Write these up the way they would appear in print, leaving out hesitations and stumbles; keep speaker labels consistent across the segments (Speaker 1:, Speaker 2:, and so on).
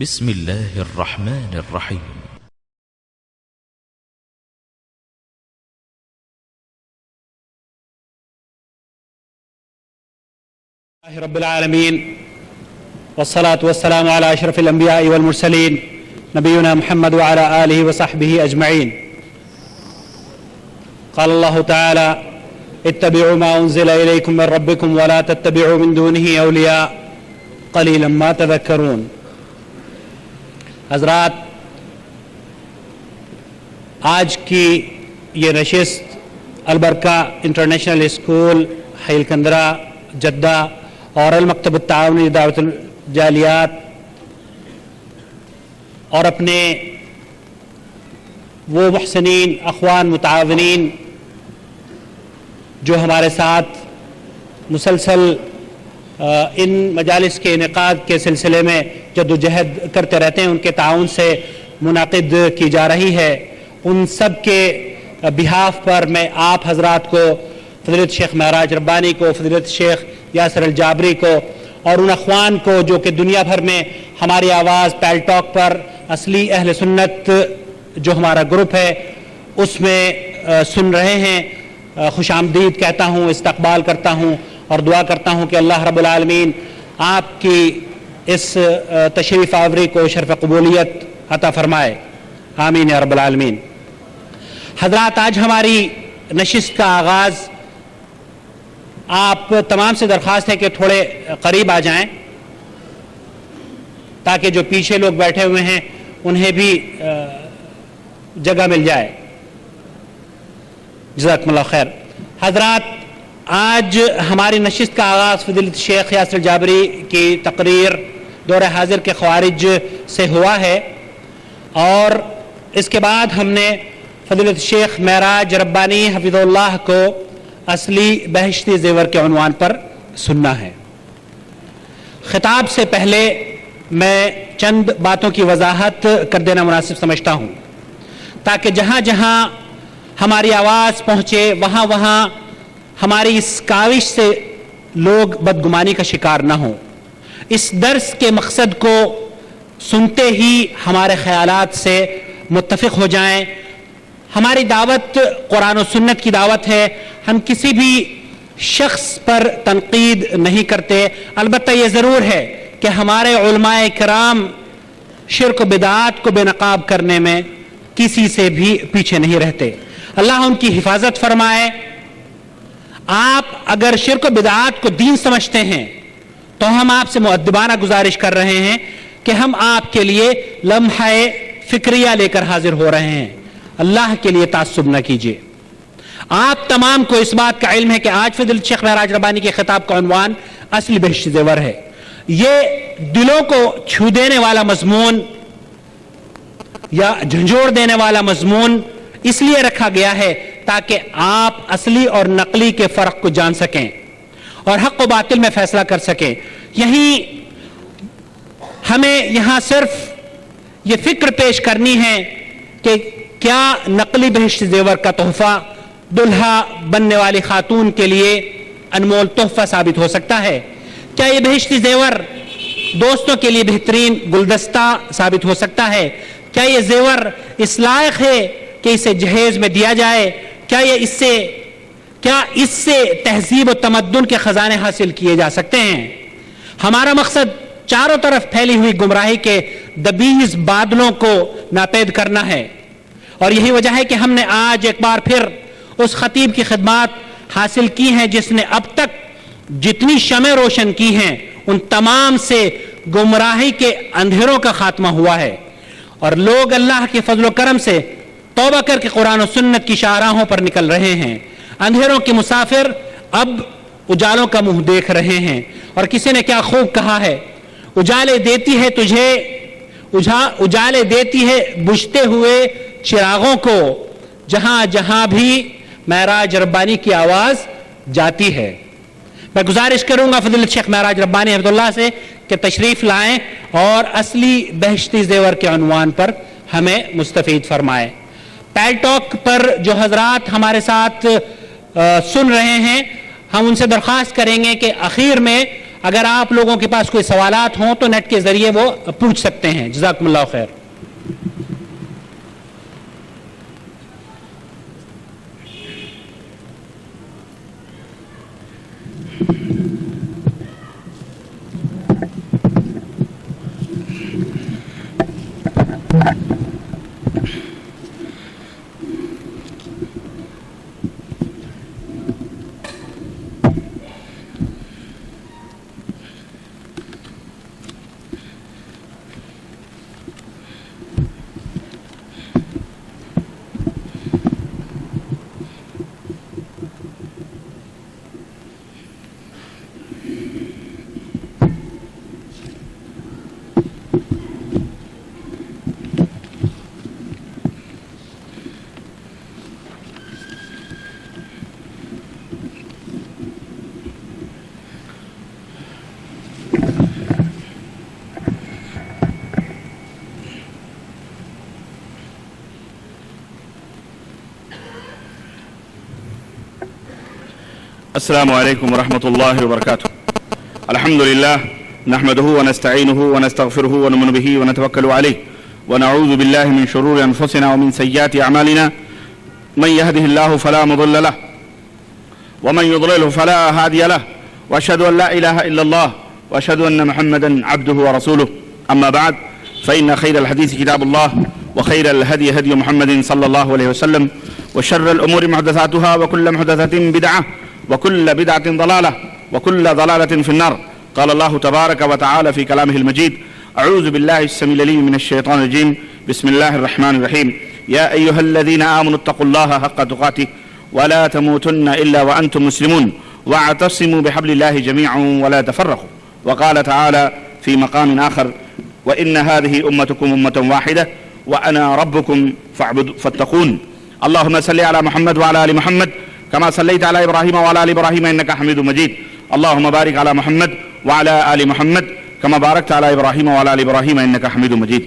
Speaker 1: بسم الله الرحمن الرحيم.
Speaker 2: رب العالمين والصلاة والسلام على أشرف الأنبياء والمرسلين نبينا محمد وعلى آله وصحبه أجمعين. قال الله تعالى: اتبعوا ما أنزل إليكم من ربكم ولا تتبعوا من دونه أولياء قليلا ما تذكرون. حضرات، آج کی یہ نشست البرکہ انٹرنیشنل اسکول حیل کندرہ جدہ اور المکتب التعاونی دعوت الجالیات اور اپنے وہ محسنین اخوان متعاونین جو ہمارے ساتھ مسلسل ان مجالس کے انعقاد کے سلسلے میں جدوجہد کرتے رہتے ہیں، ان کے تعاون سے منعقد کی جا رہی ہے، ان سب کے بہاف پر میں آپ حضرات کو، فضیلت شیخ معراج ربانی کو، فضیلت شیخ یاسر الجابری کو اور ان اخوان کو جو کہ دنیا بھر میں ہماری آواز پیل ٹاک پر اصلی اہل سنت جو ہمارا گروپ ہے اس میں سن رہے ہیں، خوش آمدید کہتا ہوں، استقبال کرتا ہوں اور دعا کرتا ہوں کہ اللہ رب العالمین آپ کی اس تشریف آوری کو شرف قبولیت عطا فرمائے، آمین یا رب العالمین. حضرات، آج ہماری نشست کا آغاز، آپ تمام سے درخواست ہے کہ تھوڑے قریب آ جائیں تاکہ جو پیچھے لوگ بیٹھے ہوئے ہیں انہیں بھی جگہ مل جائے. جزاکم اللہ خیر. حضرات، آج ہماری نشست کا آغاز فضیلت شیخ یاسر الجابری کی تقریر دور حاضر کے خوارج سے ہوا ہے، اور اس کے بعد ہم نے فضیلت شیخ معراج ربانی حفظ اللہ کو اصلی بہشتی زیور کے عنوان پر سننا ہے. خطاب سے پہلے میں چند باتوں کی وضاحت کر دینا مناسب سمجھتا ہوں تاکہ جہاں جہاں ہماری آواز پہنچے وہاں وہاں ہماری اس کاوش سے لوگ بدگمانی کا شکار نہ ہوں. اس درس کے مقصد کو سنتے ہی ہمارے خیالات سے متفق ہو جائیں. ہماری دعوت قرآن و سنت کی دعوت ہے، ہم کسی بھی شخص پر تنقید نہیں کرتے. البتہ یہ ضرور ہے کہ ہمارے علماء کرام شرک و بدعات کو بے نقاب کرنے میں کسی سے بھی پیچھے نہیں رہتے. اللہ ان کی حفاظت فرمائے. آپ اگر شرک و بدعات کو دین سمجھتے ہیں تو ہم آپ سے مؤدبانہ گزارش کر رہے ہیں کہ ہم آپ کے لیے لمحہ فکریہ لے کر حاضر ہو رہے ہیں. اللہ کے لیے تعصب نہ کیجیے. آپ تمام کو اس بات کا علم ہے کہ آج فضیلت شیخ معراج ربانی کے خطاب کا عنوان اصلی بہشتی زیور ہے. یہ دلوں کو چھو دینے والا مضمون یا جھنجھوڑ دینے والا مضمون اس لیے رکھا گیا ہے تاکہ آپ اصلی اور نقلی کے فرق کو جان سکیں اور حق و باطل میں فیصلہ کر سکیں. ہمیں یہاں صرف یہ فکر پیش کرنی ہے کہ کیا نقلی بہشتی زیور کا تحفہ دلہا بننے والی خاتون کے لیے انمول تحفہ ثابت ہو سکتا ہے؟ کیا یہ بہشتی زیور دوستوں کے لیے بہترین گلدستہ ثابت ہو سکتا ہے؟ کیا یہ زیور اس لائق ہے کہ اسے جہیز میں دیا جائے؟ کیا اس سے تہذیب و تمدن کے خزانے حاصل کیے جا سکتے ہیں؟ ہمارا مقصد چاروں طرف پھیلی ہوئی گمراہی کے دبیز بادلوں کو ناپید کرنا ہے، اور یہی وجہ ہے کہ ہم نے آج ایک بار پھر اس خطیب کی خدمات حاصل کی ہیں جس نے اب تک جتنی شمع روشن کی ہیں ان تمام سے گمراہی کے اندھیروں کا خاتمہ ہوا ہے، اور لوگ اللہ کے فضل و کرم سے توبہ کر کے قرآن و سنت کی شاہراہوں پر نکل رہے ہیں. اندھیروں کے مسافر اب اجالوں کا منہ دیکھ رہے ہیں. اور کسی نے کیا خوب کہا ہے، اجالے دیتی ہے تجھے، اجالے دیتی ہے بجھتے ہوئے چراغوں کو، جہاں جہاں بھی معراج ربانی کی آواز جاتی ہے. میں گزارش کروں گا فضیلت شیخ معراج ربانی حفظ اللہ سے کہ تشریف لائیں اور اصلی بہشتی زیور کے عنوان پر ہمیں مستفید فرمائیں. پیل ٹاک پر جو حضرات ہمارے ساتھ سن رہے ہیں، ہم ان سے درخواست کریں گے کہ اخیر میں اگر آپ لوگوں کے پاس کوئی سوالات ہوں تو نیٹ کے ذریعے وہ پوچھ سکتے ہیں. جزاکم اللہ خیر.
Speaker 3: السلام عليكم ورحمة الله وبركاته. الحمد لله نحمده ونستعينه ونستغفره ونؤمن به ونتوكل عليه ونعوذ بالله من شرور أنفسنا ومن سيئات أعمالنا من يهده الله فلا مضل له ومن يضلله فلا هادي له وأشهد أن لا إله إلا الله وأشهد أن محمدا عبده ورسوله. أما بعد فإن خير الحديث كتاب الله وخير الهدي هدي محمد صلى الله عليه وسلم وشر الأمور محدثاتها وكل محدثة بدعة وكل بدعة ضلالة وكل ضلالة في النار. قال الله تبارك وتعالى في كلامه المجيد: أعوذ بالله السميع العليم من الشيطان الرجيم. بسم الله الرحمن الرحيم. يا أيها الذين آمنوا اتقوا الله حق تقاته ولا تموتن إلا وأنتم مسلمون واعتصموا بحبل الله جميعا ولا تفرقوا. وقال تعالى في مقام آخر: وإن هذه أمتكم أمة واحدة وأنا ربكم فاتقون. اللهم صل على محمد وعلى آل محمد كما صليت على إبراهيم وعلى آل إبراهيم إنك حميد مجيد. اللهم بارك على محمد وعلى آل محمد كما باركت على إبراهيم وعلى آل إبراهيم إنك حميد مجيد.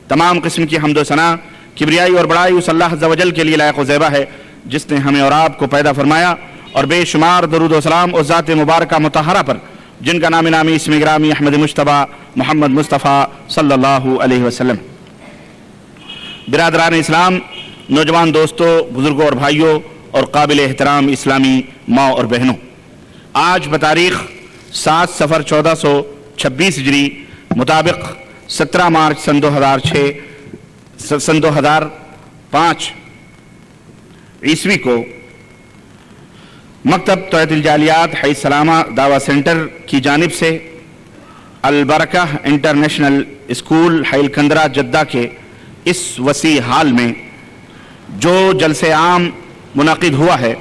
Speaker 3: تمام قسم کی حمد و ثنا کبریائی اور بڑائی اس اللہ عز و جل کے لیے لائق و زیبہ ہے جس نے ہمیں اور آپ کو پیدا فرمایا، اور بے شمار درود و سلام اس ذات مبارکہ مطہرہ پر جن کا نام نامی اسم گرامی احمد مجتبیٰ محمد مصطفیٰ صلی اللہ علیہ وسلم. برادران اسلام، نوجوان دوستوں، بزرگوں اور بھائیوں اور قابل احترام اسلامی ماں اور بہنوں، آج بتاریخ 7 صفر 1426 ہجری مطابق 17 مارچ سن 2005 عیسوی کو مکتب توحید الجالیات حی السلامہ دعویٰ سینٹر کی جانب سے البرکہ انٹرنیشنل اسکول حی الکندرہ جدہ کے اس وسیع حال میں جو جلسہ عام منعقد ہوا ہے،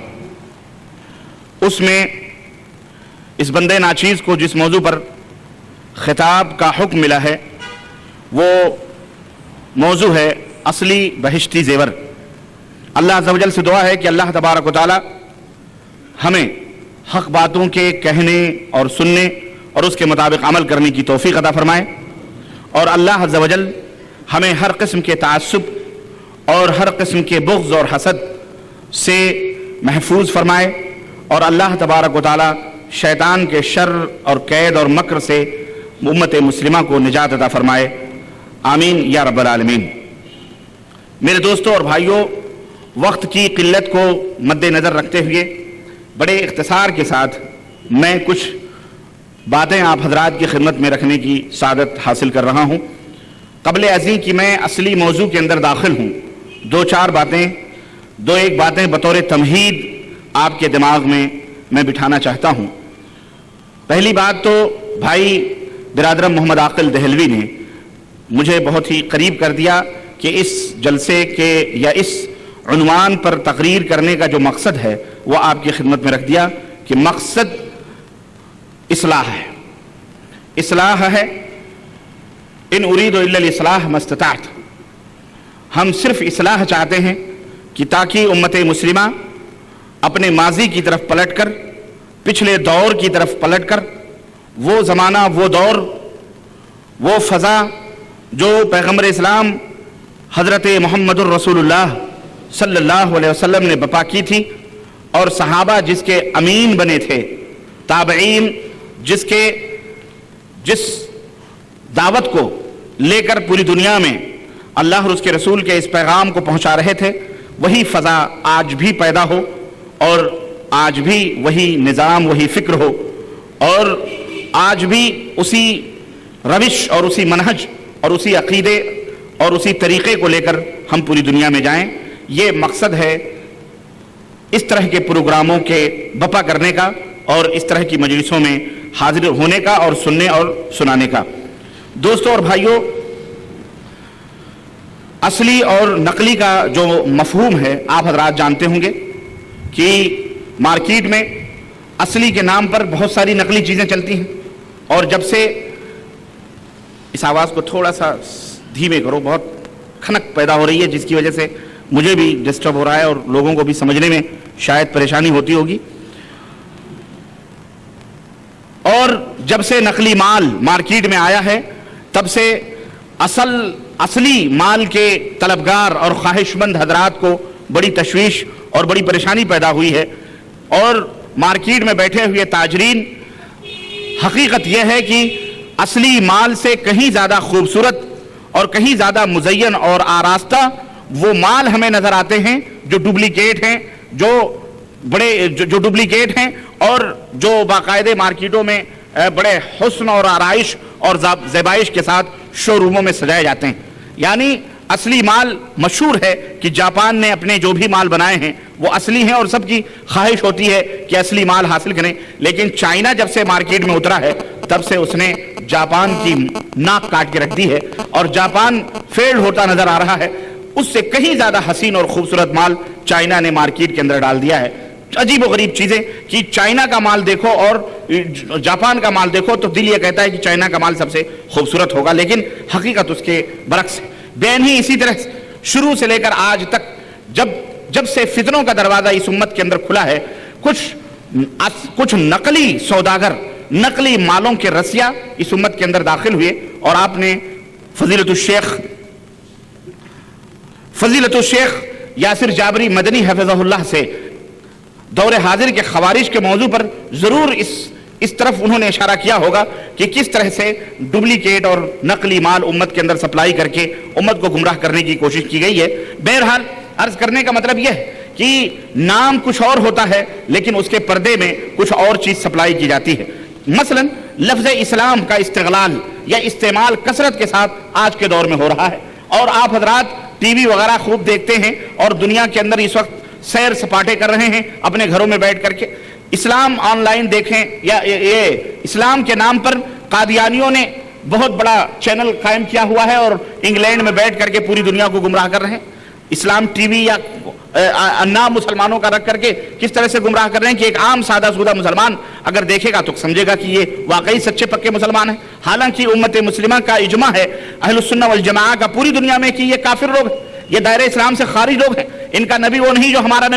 Speaker 3: اس میں اس بندے ناچیز کو جس موضوع پر خطاب کا حکم ملا ہے وہ موضوع ہے اصلی بہشتی زیور. اللہ عز و جل سے دعا ہے کہ اللہ تبارک و تعالی ہمیں حق باتوں کے کہنے اور سننے اور اس کے مطابق عمل کرنے کی توفیق عطا فرمائے، اور اللہ عز و جل ہمیں ہر قسم کے تعصب اور ہر قسم کے بغض اور حسد سے محفوظ فرمائے، اور اللہ تبارک و تعالی شیطان کے شر اور قید اور مکر سے امت مسلمہ کو نجات عطا فرمائے. آمین یا رب العالمین. میرے دوستوں اور بھائیوں، وقت کی قلت کو مد نظر رکھتے ہوئے بڑے اختصار کے ساتھ میں کچھ باتیں آپ حضرات کی خدمت میں رکھنے کی سعادت حاصل کر رہا ہوں. قبل ازیں کہ میں اصلی موضوع کے اندر داخل ہوں، دو ایک باتیں بطور تمہید آپ کے دماغ میں بٹھانا چاہتا ہوں. پہلی بات تو بھائی برادر محمد عاقل دہلوی نے مجھے بہت ہی قریب کر دیا کہ اس جلسے کے یا اس عنوان پر تقریر کرنے کا جو مقصد ہے وہ آپ کی خدمت میں رکھ دیا کہ مقصد اصلاح ہے. اصلاح ہے، ان اريد الا الاصلاح ما استطعت. ہم صرف اصلاح چاہتے ہیں کہ تاکہ امت مسلمہ اپنے ماضی کی طرف پلٹ کر، پچھلے دور کی طرف پلٹ کر، وہ زمانہ، وہ دور، وہ فضا جو پیغمبر اسلام حضرت محمد الرسول اللہ صلی اللہ علیہ وسلم نے بپا کی تھی، اور صحابہ جس کے امین بنے تھے، تابعین جس کے جس دعوت کو لے کر پوری دنیا میں اللہ اور اس کے رسول کے اس پیغام کو پہنچا رہے تھے، وہی فضا آج بھی پیدا ہو اور آج بھی وہی نظام، وہی فکر ہو، اور آج بھی اسی روش اور اسی منہج اور اسی عقیدے اور اسی طریقے کو لے کر ہم پوری دنیا میں جائیں۔ یہ مقصد ہے اس طرح کے پروگراموں کے بپا کرنے کا اور اس طرح کی مجلسوں میں حاضر ہونے کا اور سننے اور سنانے کا۔ دوستوں اور بھائیوں، اصلی اور نقلی کا جو مفہوم ہے آپ حضرات جانتے ہوں گے کہ مارکیٹ میں اصلی کے نام پر بہت ساری نقلی چیزیں چلتی ہیں، اور جب سے اس آواز کو تھوڑا سا دھیمے کرو، بہت کھنک پیدا ہو رہی ہے جس کی وجہ سے مجھے بھی ڈسٹرب ہو رہا ہے اور لوگوں کو بھی سمجھنے میں شاید پریشانی ہوتی ہوگی۔ اور جب سے نقلی مال مارکیٹ میں آیا ہے تب سے اصلی مال کے طلبگار اور خواہش مند حضرات کو بڑی تشویش اور بڑی پریشانی پیدا ہوئی ہے، اور مارکیٹ میں بیٹھے ہوئے تاجرین، حقیقت یہ ہے کہ اصلی مال سے کہیں زیادہ خوبصورت اور کہیں زیادہ مزین اور آراستہ وہ مال ہمیں نظر آتے ہیں جو ڈپلیکیٹ ہیں، جو ڈپلیکیٹ ہیں اور جو باقاعدے مارکیٹوں میں بڑے حسن اور آرائش اور زیبائش کے ساتھ شو روموں میں سجائے جاتے ہیں۔ یعنی اصلی مال مشہور ہے کہ جاپان نے اپنے جو بھی مال بنائے ہیں وہ اصلی ہیں اور سب کی خواہش ہوتی ہے کہ اصلی مال حاصل کریں، لیکن چائنا جب سے مارکیٹ میں اترا ہے تب سے اس نے جاپان کی ناک کاٹ کے رکھ دی ہے اور جاپان فیل ہوتا نظر آ رہا ہے۔ اس سے کہیں زیادہ حسین اور خوبصورت مال چائنا نے مارکیٹ کے اندر ڈال دیا ہے۔ عجیب و غریب چیزیں کہ چائنا کا مال دیکھو اور جاپان کا مال دیکھو تو دل یہ کہتا ہے کہ چائنا کا مال سب سے خوبصورت ہوگا، لیکن حقیقت اس کے برعکس ہے۔ بین ہی اسی طرح شروع سے لے کر آج تک جب سے فتنوں کا دروازہ اس امت کے اندر کھلا ہے، کچھ نقلی سوداگر، نقلی مالوں کے رسیا اس امت کے اندر داخل ہوئے، اور آپ نے فضیلت الشیخ یاسر جابری مدنی حفظہ اللہ سے دور حاضر کے خوارج کے موضوع پر ضرور اس طرف انہوں نے اشارہ کیا ہوگا کہ کس طرح سے ڈپلیکیٹ اور نقلی مال امت کے اندر سپلائی کر کے امت کو گمراہ کرنے کی کوشش کی گئی ہے۔ بہرحال عرض کرنے کا مطلب یہ ہے کہ نام کچھ اور ہوتا ہے لیکن اس کے پردے میں کچھ اور چیز سپلائی کی جاتی ہے۔ مثلا لفظ اسلام کا استغلال یا استعمال کثرت کے ساتھ آج کے دور میں ہو رہا ہے، اور آپ حضرات ٹی وی وغیرہ خوب دیکھتے ہیں اور دنیا کے اندر اس وقت سیر سپاٹے کر رہے ہیں اپنے گھروں میں بیٹھ کر کے۔ اسلام آن لائن دیکھیں، یا یہ اسلام کے نام پر قادیانیوں نے بہت بڑا چینل قائم کیا ہوا ہے اور انگلینڈ میں بیٹھ کر کے پوری دنیا کو گمراہ کر رہے ہیں۔ اسلام ٹی وی یا نام مسلمانوں کا رکھ کر کے کس طرح سے گمراہ کر رہے ہیں کہ ایک عام سادہ سودہ مسلمان اگر دیکھے گا تو سمجھے گا کہ یہ واقعی سچے پکے مسلمان ہیں، حالانکہ امت مسلمہ کا اجماع ہے، اہل السنہ والجماعہ کا پوری دنیا میں کہ یہ کافر لوگ ہیں، یہ دائرہ اسلام سے خارج لوگ ہیں، ان کا نبی وہ نہیں جو ہمارے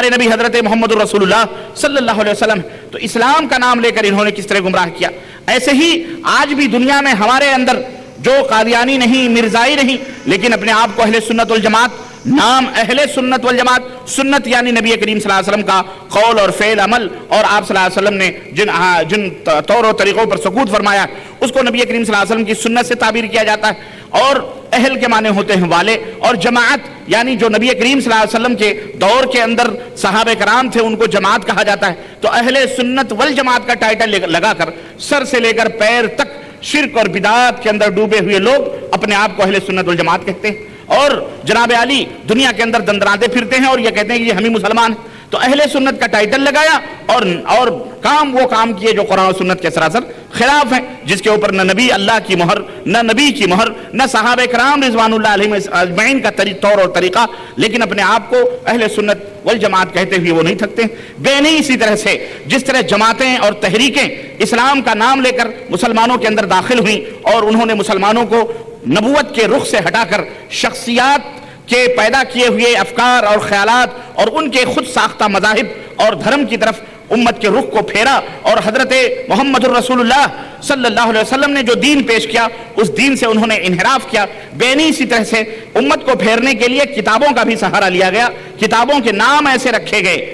Speaker 3: نبی حضرت محمد الرسول اللہ صلی اللہ علیہ وسلم۔ تو اسلام کا نام لے کر انہوں نے کس طرح گمراہ کیا۔ ایسے ہی آج بھی دنیا میں ہمارے اندر جو قادیانی نہیں، مرزائی نہیں، لیکن اپنے آپ کو اہل سنت والجماعت، نام اہل سنت والجماعت، سنت یعنی نبی کریم صلی اللہ علیہ وسلم کا قول اور فعل عمل، اور آپ صلی اللہ علیہ وسلم نے جن طور و طریقوں پر سکوت فرمایا اس کو نبی کریم صلی اللہ علیہ وسلم کی سنت سے تعبیر کیا جاتا ہے۔ اور اہل کے معنی ہوتے ہیں والے، اور جماعت یعنی جو نبی کریم صلی اللہ علیہ وسلم کے دور کے اندر صحابہ کرام تھے ان کو جماعت کہا جاتا ہے۔ تو اہل سنت والجماعت کا ٹائٹل لگا کر سر سے لے کر پیر تک شرک اور بدعات کے اندر ڈوبے ہوئے لوگ اپنے آپ کو اہل سنت والجماعت کہتے ہیں، اور جناب علی دنیا کے اندر دندراتے پھرتے ہیں اور یہ کہتے ہیں کہ یہ ہم ہی مسلمان ہیں۔ تو اہل سنت کا ٹائٹل لگایا اور وہ کام کیے جو قرآن و سنت کے سراسر خلاف ہیں، جس کے اوپر نہ نبی اللہ کی مہر، نہ نبی کی مہر، نہ صحابہ کرام رضوان اللہ علیہم اجمعین کا طور اور طریقہ، لیکن اپنے آپ کو اہل سنت والجماعت کہتے ہوئے وہ نہیں تھکتے۔ بے نہیں اسی طرح سے جس طرح جماعتیں اور تحریکیں اسلام کا نام لے کر مسلمانوں کے اندر داخل ہوئیں اور انہوں نے مسلمانوں کو نبوت کے رخ سے ہٹا کر شخصیات کے پیدا کیے ہوئے افکار اور خیالات اور ان کے خود ساختہ مذاہب اور دھرم کی طرف امت کے رخ کو پھیرا، اور حضرت محمد الرسول اللہ صلی اللہ علیہ وسلم نے جو دین پیش کیا اس دین سے انہوں نے انحراف کیا۔ بینی اسی طرح سے امت کو پھیرنے کے لیے کتابوں کا بھی سہارا لیا گیا، کتابوں کے نام ایسے رکھے گئے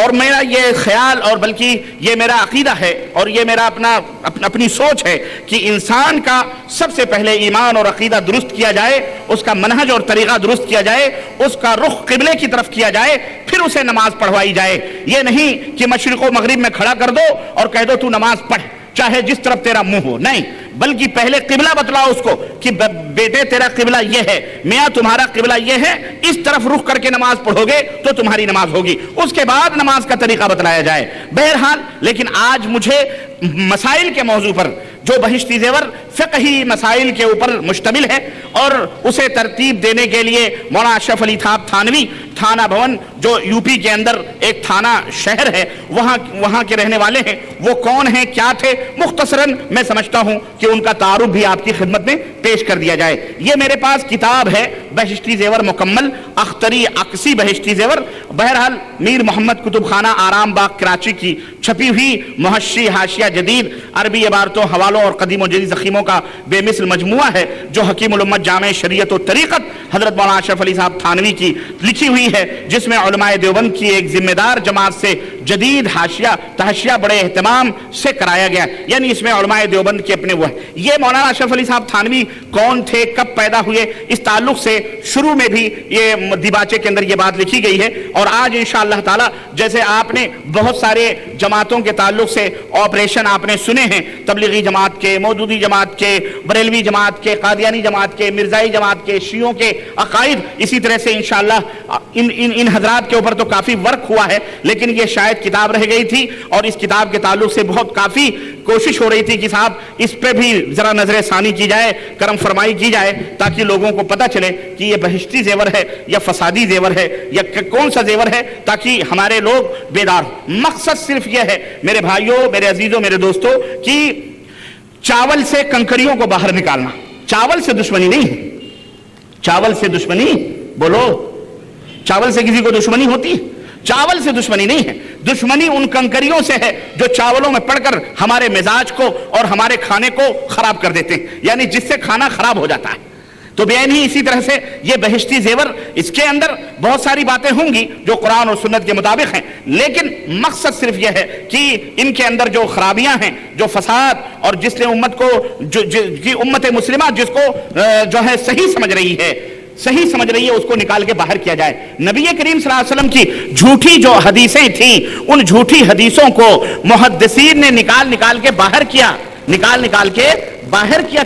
Speaker 3: اور میرا یہ خیال اور بلکہ یہ میرا عقیدہ ہے اور یہ میرا اپنی سوچ ہے کہ انسان کا سب سے پہلے ایمان اور عقیدہ درست کیا جائے، اس کا منہج اور طریقہ درست کیا جائے، اس کا رخ قبلے کی طرف کیا جائے، پھر اسے نماز پڑھوائی جائے۔ یہ نہیں کہ مشرق و مغرب میں کھڑا کر دو اور کہہ دو تو نماز پڑھ چاہے جس طرف تیرا منہ ہو، نہیں، بلکہ پہلے قبلہ بتلاؤ اس کو کہ بیٹے تیرا قبلہ یہ ہے، میاں تمہارا قبلہ یہ ہے، اس طرف رخ کر کے نماز پڑھو گے تو تمہاری نماز ہوگی، اس کے بعد نماز کا طریقہ بتلایا جائے۔ بہرحال لیکن آج مجھے مسائل کے موضوع پر، جو بہشتی زیور فقہی مسائل کے اوپر مشتمل ہے اور اسے ترتیب دینے کے لیے مولانا اشرف علی تھانوی تھانہ بھون جو یو پی کے اندر ایک تھانہ شہر ہے، وہاں کے رہنے والے ہیں، وہ کون ہیں، کیا تھے، مختصراً میں سمجھتا ہوں کہ ان کا تعارف بھی آپ کی خدمت میں پیش کر دیا جائے۔ یہ میرے پاس کتاب ہے بہشتی زیور مکمل، اختری عکسی بہشتی زیور، بہرحال میر محمد کتب خانہ آرام باغ کراچی کی چھپی ہوئی محشی حاشیہ جدید عربی عبارتوں، حوالوں اور قدیم و جدید ضخیموں کا بے مثل مجموعہ ہے جو حکیم الامت جامع شریعت و طریقت حضرت مولانا اشرف علی صاحب تھانوی کی لکھی ہوئی ہے، جس میں علماء دیوبند کی ایک ذمہ دار جماعت سے جدید حاشیہ تحاشیہ بڑے اہتمام سے کرایا گیا، یعنی اس میں علماء دیوبند کے اپنے وہ ہیں۔ یہ مولانا اشرف علی صاحب تھانوی کون تھے، کب پیدا ہوئے، اس تعلق سے شروع میں بھی یہ دیباچے کے اندر یہ بات لکھی گئی ہے، اور آج انشاءاللہ تعالی جیسے آپ نے بہت سارے جماعتوں کے تعلق سے آپریشن آپ نے سنے ہیں، تبلیغی جماعت کے، مودودی جماعت کے، بریلوی جماعت کے، قادیانی جماعت کے، مرزائی جماعت کے، شیعوں کے عقائد، اسی طرح سے انشاءاللہ ان حضرات کے اوپر تو کافی ورک ہوا ہے، لیکن یہ شاید کتاب رہ گئی تھی اور اس کتاب کے تعلق سے بہت کافی کوشش ہو رہی تھی کہ صاحب اس پہ بھی ذرا نظر ثانی کی جائے، کرم فرمائی کی جائے، تاکہ لوگوں کو پتہ چلے کہ یہ بہشتی زیور ہے یا فسادی زیور ہے یا کون سا زیور ہے، تاکہ ہمارے لوگ بیدار ہوں۔ مقصد صرف یہ ہے میرے بھائیوں، میرے عزیزوں، میرے دوستوں، کہ چاول سے کنکریوں کو باہر نکالنا، چاول سے دشمنی نہیں ہے، چاول سے دشمنی، بولو، چاول سے کسی کو دشمنی ہوتی ہے؟ چاول سے دشمنی نہیں ہے، دشمنی ان کنکریوں سے ہے جو چاولوں میں پڑ کر ہمارے مزاج کو اور ہمارے کھانے کو خراب کر دیتے ہیں، یعنی جس سے کھانا خراب ہو جاتا ہے۔ تو بیان ہی اسی طرح سے یہ بہشتی زیور، اس کے اندر بہت ساری باتیں ہوں گی جو قرآن اور سنت کے مطابق ہیں، لیکن مقصد صرف یہ ہے کہ ان کے اندر جو خرابیاں ہیں، جو فساد، اور جس نے امت کو امت مسلمہ جس کو جو ہے صحیح سمجھ رہی ہے اس کو نکال کے باہر کیا جائے۔ نبی کریم صلی اللہ علیہ وسلم کی جھوٹی جو حدیثیں تھیں، ان جھوٹی حدیثوں کو محدثین نے نکال کے باہر کیا،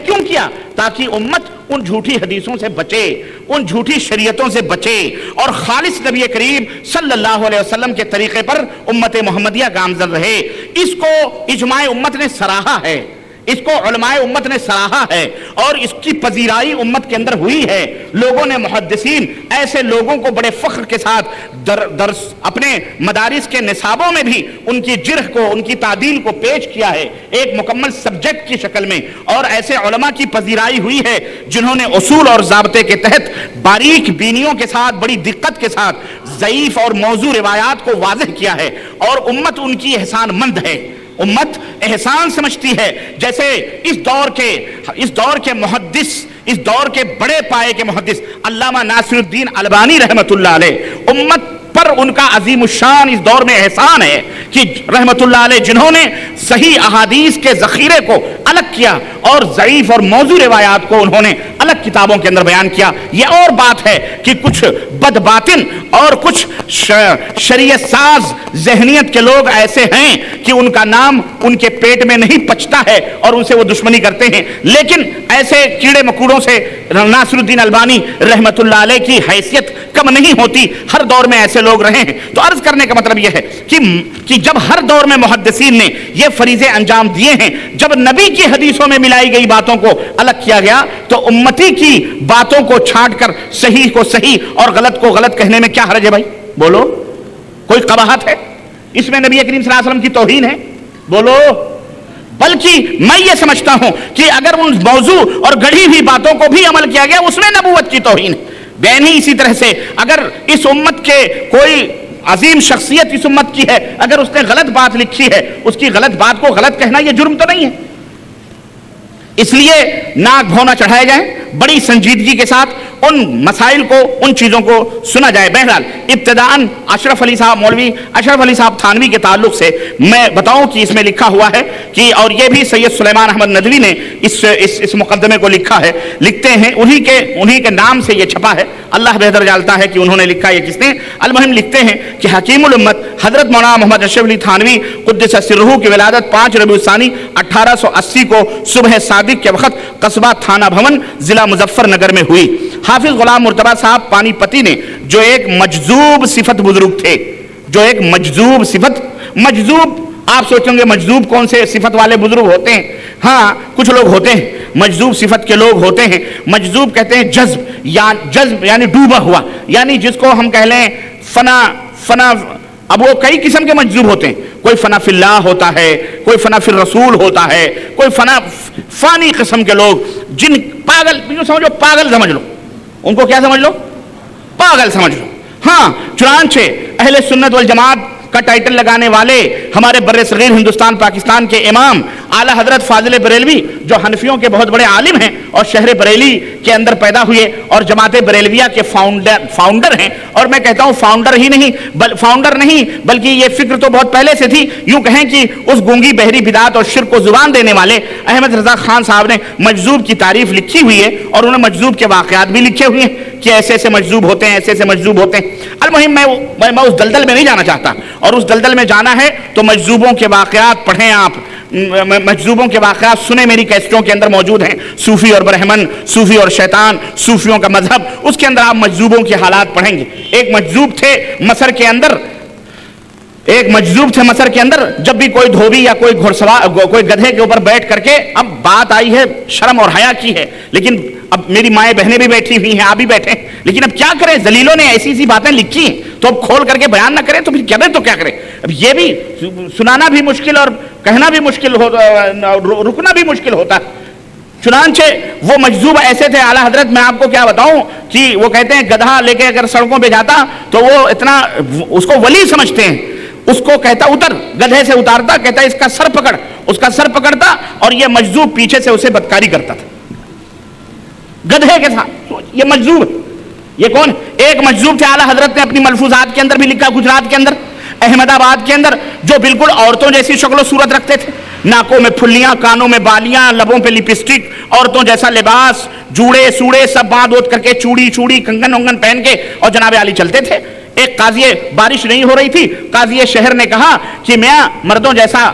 Speaker 3: کیوں کیا؟ تاکہ امت ان جھوٹی حدیثوں سے بچے، ان جھوٹی شریعتوں سے بچے، اور خالص نبی کریم صلی اللہ علیہ وسلم کے طریقے پر امت محمدیہ گامزن رہے۔ اس کو اجماع امت نے سراہا ہے، اس کو علماء امت نے سراہا ہے، اور اس کی پذیرائی امت کے اندر ہوئی ہے۔ لوگوں نے، محدثین ایسے لوگوں کو بڑے فخر کے ساتھ درس اپنے مدارس کے نصابوں میں بھی ان کی جرح کو، ان کی تعدیل کو پیش کیا ہے ایک مکمل سبجیکٹ کی شکل میں، اور ایسے علماء کی پذیرائی ہوئی ہے جنہوں نے اصول اور ضابطے کے تحت باریک بینیوں کے ساتھ، بڑی دقت کے ساتھ ضعیف اور موضوع روایات کو واضح کیا ہے، اور امت ان کی احسان مند ہے، امت احسان سمجھتی ہے۔ جیسے اس دور کے محدث، اس دور کے بڑے پائے کے محدث علامہ ناصر الدین البانی رحمت اللہ علیہ، امت پر ان کا عظیم الشان اس دور میں احسان ہے کہ رحمت اللہ علیہ جنہوں نے صحیح احادیث کے ذخیرے کو الگ کیا اور ضعیف اور موضوع روایات کو انہوں نے الگ کتابوں کے اندر بیان کیا۔ یہ اور بات ہے کہ کچھ بد باطن اور کچھ شریعت ساز ذہنیت کے لوگ ایسے ہیں کہ ان کا نام ان کے پیٹ میں نہیں پچتا ہے اور ان سے وہ دشمنی کرتے ہیں، لیکن ایسے کیڑے مکوڑوں سے ناصر الدین البانی رحمت اللہ علیہ کی حیثیت کم نہیں ہوتی، ہر دور میں ایسے لوگ رہے ہیں۔ تو عرض کرنے کا مطلب یہ ہے کہ جب ہر دور میں محدثین نے یہ فریضے انجام دیے ہیں، جب نبی کی حدیثوں میں ملائی گئی باتوں کو الگ کیا گیا، تو امتی کی باتوں کو چھانٹ کر صحیح کو صحیح اور غلط کو غلط کہنے میں کیا حرج ہے؟ بھائی بولو، کوئی قباحت ہے اس میں؟ نبی کریم صلی اللہ علیہ وسلم کی توہین ہے؟ بولو۔ بلکہ میں یہ سمجھتا ہوں کہ اگر ان موضوع اور گڑھی ہوئی باتوں کو بھی عمل کیا گیا، اس میں نبوت کی توہین ہے۔ بین ہی اسی طرح سے اگر اس امت کے کوئی عظیم شخصیت اس امت کی ہے، اگر اس نے غلط بات لکھی ہے، اس کی غلط بات کو غلط کہنا یہ جرم تو نہیں ہے؟ اس لیے ناک بھونا چڑھائے جائیں، بڑی سنجیدگی کے ساتھ ان مسائل کو ان چیزوں کو سنا جائے. بہرحال ابتداءً اشرف علی صاحب مولوی اشرف علی صاحب تھانوی کے تعلق سے میں بتاؤں کہ اس میں لکھا ہوا ہے کہ اور یہ بھی سید سلیمان احمد ندوی نے اس مقدمے کو لکھا ہے, لکھتے ہیں انہی کے نام سے یہ چھپا ہے, اللہ بہتر جانتا ہے کہ انہوں نے لکھا یہ کس نے. المہم لکھتے ہیں کہ حکیم الامت حضرت مولانا محمد اشرف علی تھانوی قدس سرہ کی ولادت 5 ربیع الثانی 1880 کو صبح صادق کے وقت قصبہ تھانہ بھون ضلع مظفر نگر میں ہوئی. حافظ غلام مرتضیٰ صاحب پانی پتی نے جو ایک مجذوب صفت بزرگ تھے, جو ایک مجذوب صفت, مجذوب آپ سوچیں گے مجذوب کون سے صفت والے بزرگ ہوتے ہیں؟ ہاں کچھ لوگ ہوتے ہیں مجذوب صفت کے لوگ ہوتے ہیں. مجذوب کہتے ہیں جذب یعنی ڈوبا ہوا, یعنی جس کو ہم کہہ لیں فنا. اب وہ کئی قسم کے مجذوب ہوتے ہیں, کوئی فنا فی اللہ ہوتا ہے, کوئی فنا فی الرسول ہوتا ہے, کوئی فانی قسم کے لوگ جن پاگل سمجھو, پاگل سمجھ لو ان کو, کیا سمجھ لو, پاگل سمجھ لو. ہاں چنانچہ اہل سنت والجماعت کا ٹائٹل لگانے والے ہمارے بر صغیر ہندوستان پاکستان کے امام اعلیٰ حضرت فاضل بریلوی جو حنفیوں کے بہت بڑے عالم ہیں اور شہر بریلی کے اندر پیدا ہوئے اور جماعت بریلویہ کے فاؤنڈر ہیں. اور میں کہتا ہوں فاؤنڈر نہیں بلکہ یہ فکر تو بہت پہلے سے تھی. یوں کہیں کہ اس گونگی بہری بدعت اور شرک کو زبان دینے والے احمد رضا خان صاحب نے مجذوب کی تعریف لکھی ہوئی ہے اور انہوں نے مجذوب کے واقعات بھی لکھے ہوئے ہیں کہ ایسے ایسے مجذوب ہوتے ہیں, ایسے ایسے مجذوب ہوتے ہیں. المہم میں اس دلدل میں نہیں جانا چاہتا, اور اس دلدل میں جانا ہے تو مجذوبوں کے واقعات پڑھیں آپ, مجذوبوں کے واقعات سنیں, میری کیسٹوں کے اندر موجود ہیں. صوفی اور برہمن, صوفی اور شیطان, صوفیوں کا مذہب, اس کے اندر آپ مجذوبوں کے حالات پڑھیں گے. ایک مجذوب تھے مصر کے اندر, جب بھی کوئی دھوبی یا کوئی گھڑسوار کوئی گدھے کے اوپر بیٹھ کر کے, اب بات آئی ہے شرم اور حیا کی ہے, لیکن اب میری مائیں بہنیں بھی بیٹھی ہوئی ہیں, آپ بھی بیٹھے, لیکن اب کیا کریں, ذلیلوں نے ایسی باتیں لکھی ہیں تو اب کھول کر کے بیان نہ کریں تو پھر کریں تو کیا کریں. اب یہ بھی سنانا بھی مشکل اور کہنا بھی مشکل رکنا بھی مشکل ہوتا. چنانچہ وہ مجذوب ایسے تھے اعلیٰ حضرت, میں آپ کو کیا بتاؤں کہ وہ کہتے ہیں گدھا لے کے اگر سڑکوں پہ جاتا تو وہ اتنا اس کو ولی سمجھتے ہیں, اس کو کہتا اتر, گدھے سے اتارتا, کہتا اس کا سر پکڑ, اس کا سر پکڑتا اور یہ مجذوب پیچھے سے اسے بدکاری کرتا تھا گدھے کے ساتھ. یہ مجذوب, یہ کون؟ ایک مجذوب تھے اعلیٰ حضرت نے اپنی ملفوظات کے اندر بھی لکھا, گجرات کے اندر, احمد آباد کے اندر, جو بالکل عورتوں جیسی شکل و صورت رکھتے تھے, ناکوں میں پھلیاں, کانوں میں بالیاں, لبوں پہ لپسٹک, عورتوں جیسا لباس, جوڑے سوڑے سب باندھ کر کے, چوڑی کنگن ونگن پہن کے اور جناب علی چلتے تھے. ایک قاضی, بارش نہیں ہو رہی تھی, قاضی شہر نے کہا کہ میاں مردوں جیسا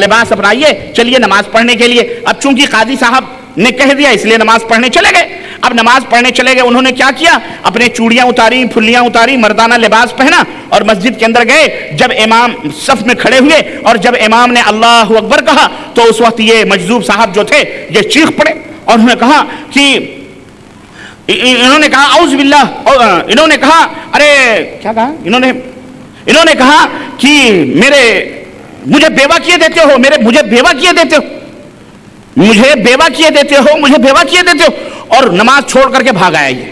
Speaker 3: لباس اپنائیے, چلیے نماز پڑھنے کے لیے. اب چونکہ قاضی صاحب نے کہہ دیا اس لیے نماز پڑھنے چلے گئے. اب نماز پڑھنے چلے گئے, انہوں نے کیا کیا, اپنے چوڑیاں اتاری, پھلیاں اتاری, مردانہ لباس پہنا اور مسجد کے اندر گئے. جب امام صف میں کھڑے ہوئے اور جب امام نے اللہ اکبر کہا تو اس وقت یہ مجذوب صاحب جو تھے یہ چیخ پڑے اور انہوں نے کہا کہ انہوں نے کہا اعوذ باللہ, انہوں نے کہا ارے کیا کہا, انہوں نے کہا کہ مجھے بیوہ کیے دیتے ہو, مجھے بیوہ کیے دیتے ہو, اور نماز چھوڑ کر کے بھاگ آیا. یہ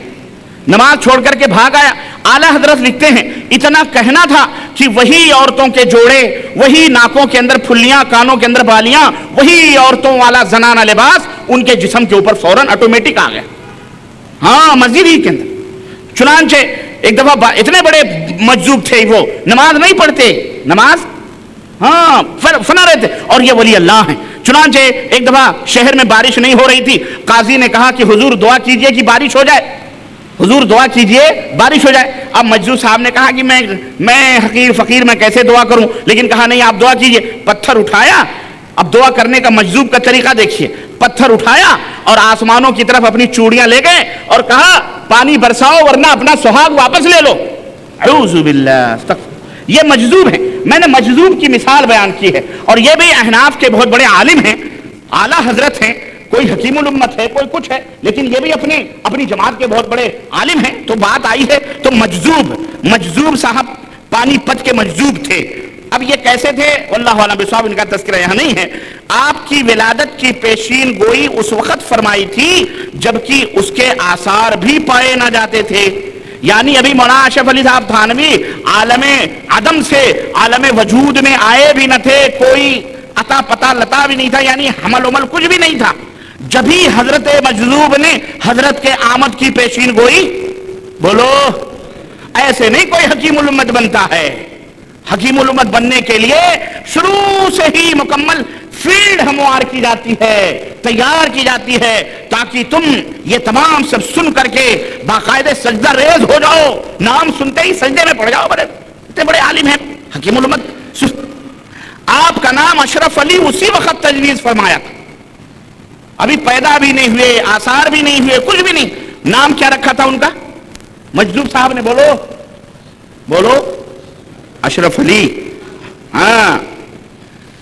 Speaker 3: نماز چھوڑ کر کے بھاگ آیا. اعلیٰ حضرت لکھتے ہیں اتنا کہنا تھا کہ وہی عورتوں کے جوڑے, وہی ناکوں کے اندر پھلیاں, کانوں کے اندر بالیاں, وہی عورتوں والا زنانہ لباس ان کے جسم کے اوپر فوراً آٹومیٹک آ گیا. ہاں مسجد ہی کے اندر. چنانچہ ایک دفعہ اتنے بڑے مجذوب تھے, وہ نماز نہیں پڑھتے, نماز ہاں فنا رہتے, اور یہ ولی اللہ ہیں. چنانچہ ایک دفعہ شہر میں بارش نہیں ہو رہی تھی, قاضی نے کہا کہ حضور دعا کیجئے کہ بارش ہو جائے, حضور دعا کیجئے بارش ہو جائے. اب مجذوب صاحب نے کہا کہ میں حقیر فقیر میں کیسے دعا کروں, لیکن کہا نہیں آپ دعا کیجئے. پتھر اٹھایا, اب دعا کرنے کا مجذوب کا طریقہ دیکھیے, پتھر اٹھایا اور آسمانوں کی طرف اپنی چوڑیاں لے گئے اور کہا پانی برساؤ ورنہ اپنا سہاگ واپس لے لو. اعوذ باللہ. یہ مجذوب ہیں. میں نے مجذوب کی مثال بیان کی ہے, اور یہ بھی احناف کے بہت بڑے عالم ہیں, اعلیٰ حضرت ہیں, کوئی حکیم الامت ہے, کوئی کچھ ہے, لیکن یہ بھی اپنی جماعت کے بہت بڑے عالم ہیں. تو بات آئی ہے تو مجذوب صاحب پانی پت کے مجذوب تھے. اب یہ کیسے تھے واللہ اعلم بالصواب, ان کا تذکرہ یہاں نہیں ہے. آپ کی ولادت کی پیشین گوئی اس وقت فرمائی تھی جبکہ اس کے آثار بھی پائے نہ جاتے تھے. یعنی ابھی مولانا اشرف علی صاحب تھانوی عالم عدم سے عالم وجود میں آئے بھی نہ تھے, کوئی عطا پتہ لتا بھی نہیں تھا, یعنی حمل عمل کچھ بھی نہیں تھا, جبھی حضرت مجذوب نے حضرت کے آمد کی پیشین گوئی. بولو ایسے نہیں کوئی حکیم الامت بنتا ہے. حکیم الامت بننے کے لیے شروع سے ہی مکمل فیلڈ ہموار کی جاتی ہے, تیار کی جاتی ہے, تاکہ تم یہ تمام سب سن کر کے باقاعدہ سجدہ ریز ہو جاؤ, نام سنتے ہی سجدے میں پڑ جاؤ. بڑے اتنے بڑے عالم ہیں حکیم الامت. آپ کا نام اشرف علی اسی وقت تجویز فرمایا تھا, ابھی پیدا بھی نہیں ہوئے, آثار بھی نہیں ہوئے, کچھ بھی نہیں. نام کیا رکھا تھا ان کا؟ مجذوب صاحب نے بولو بولو اشرف علی. ہاں,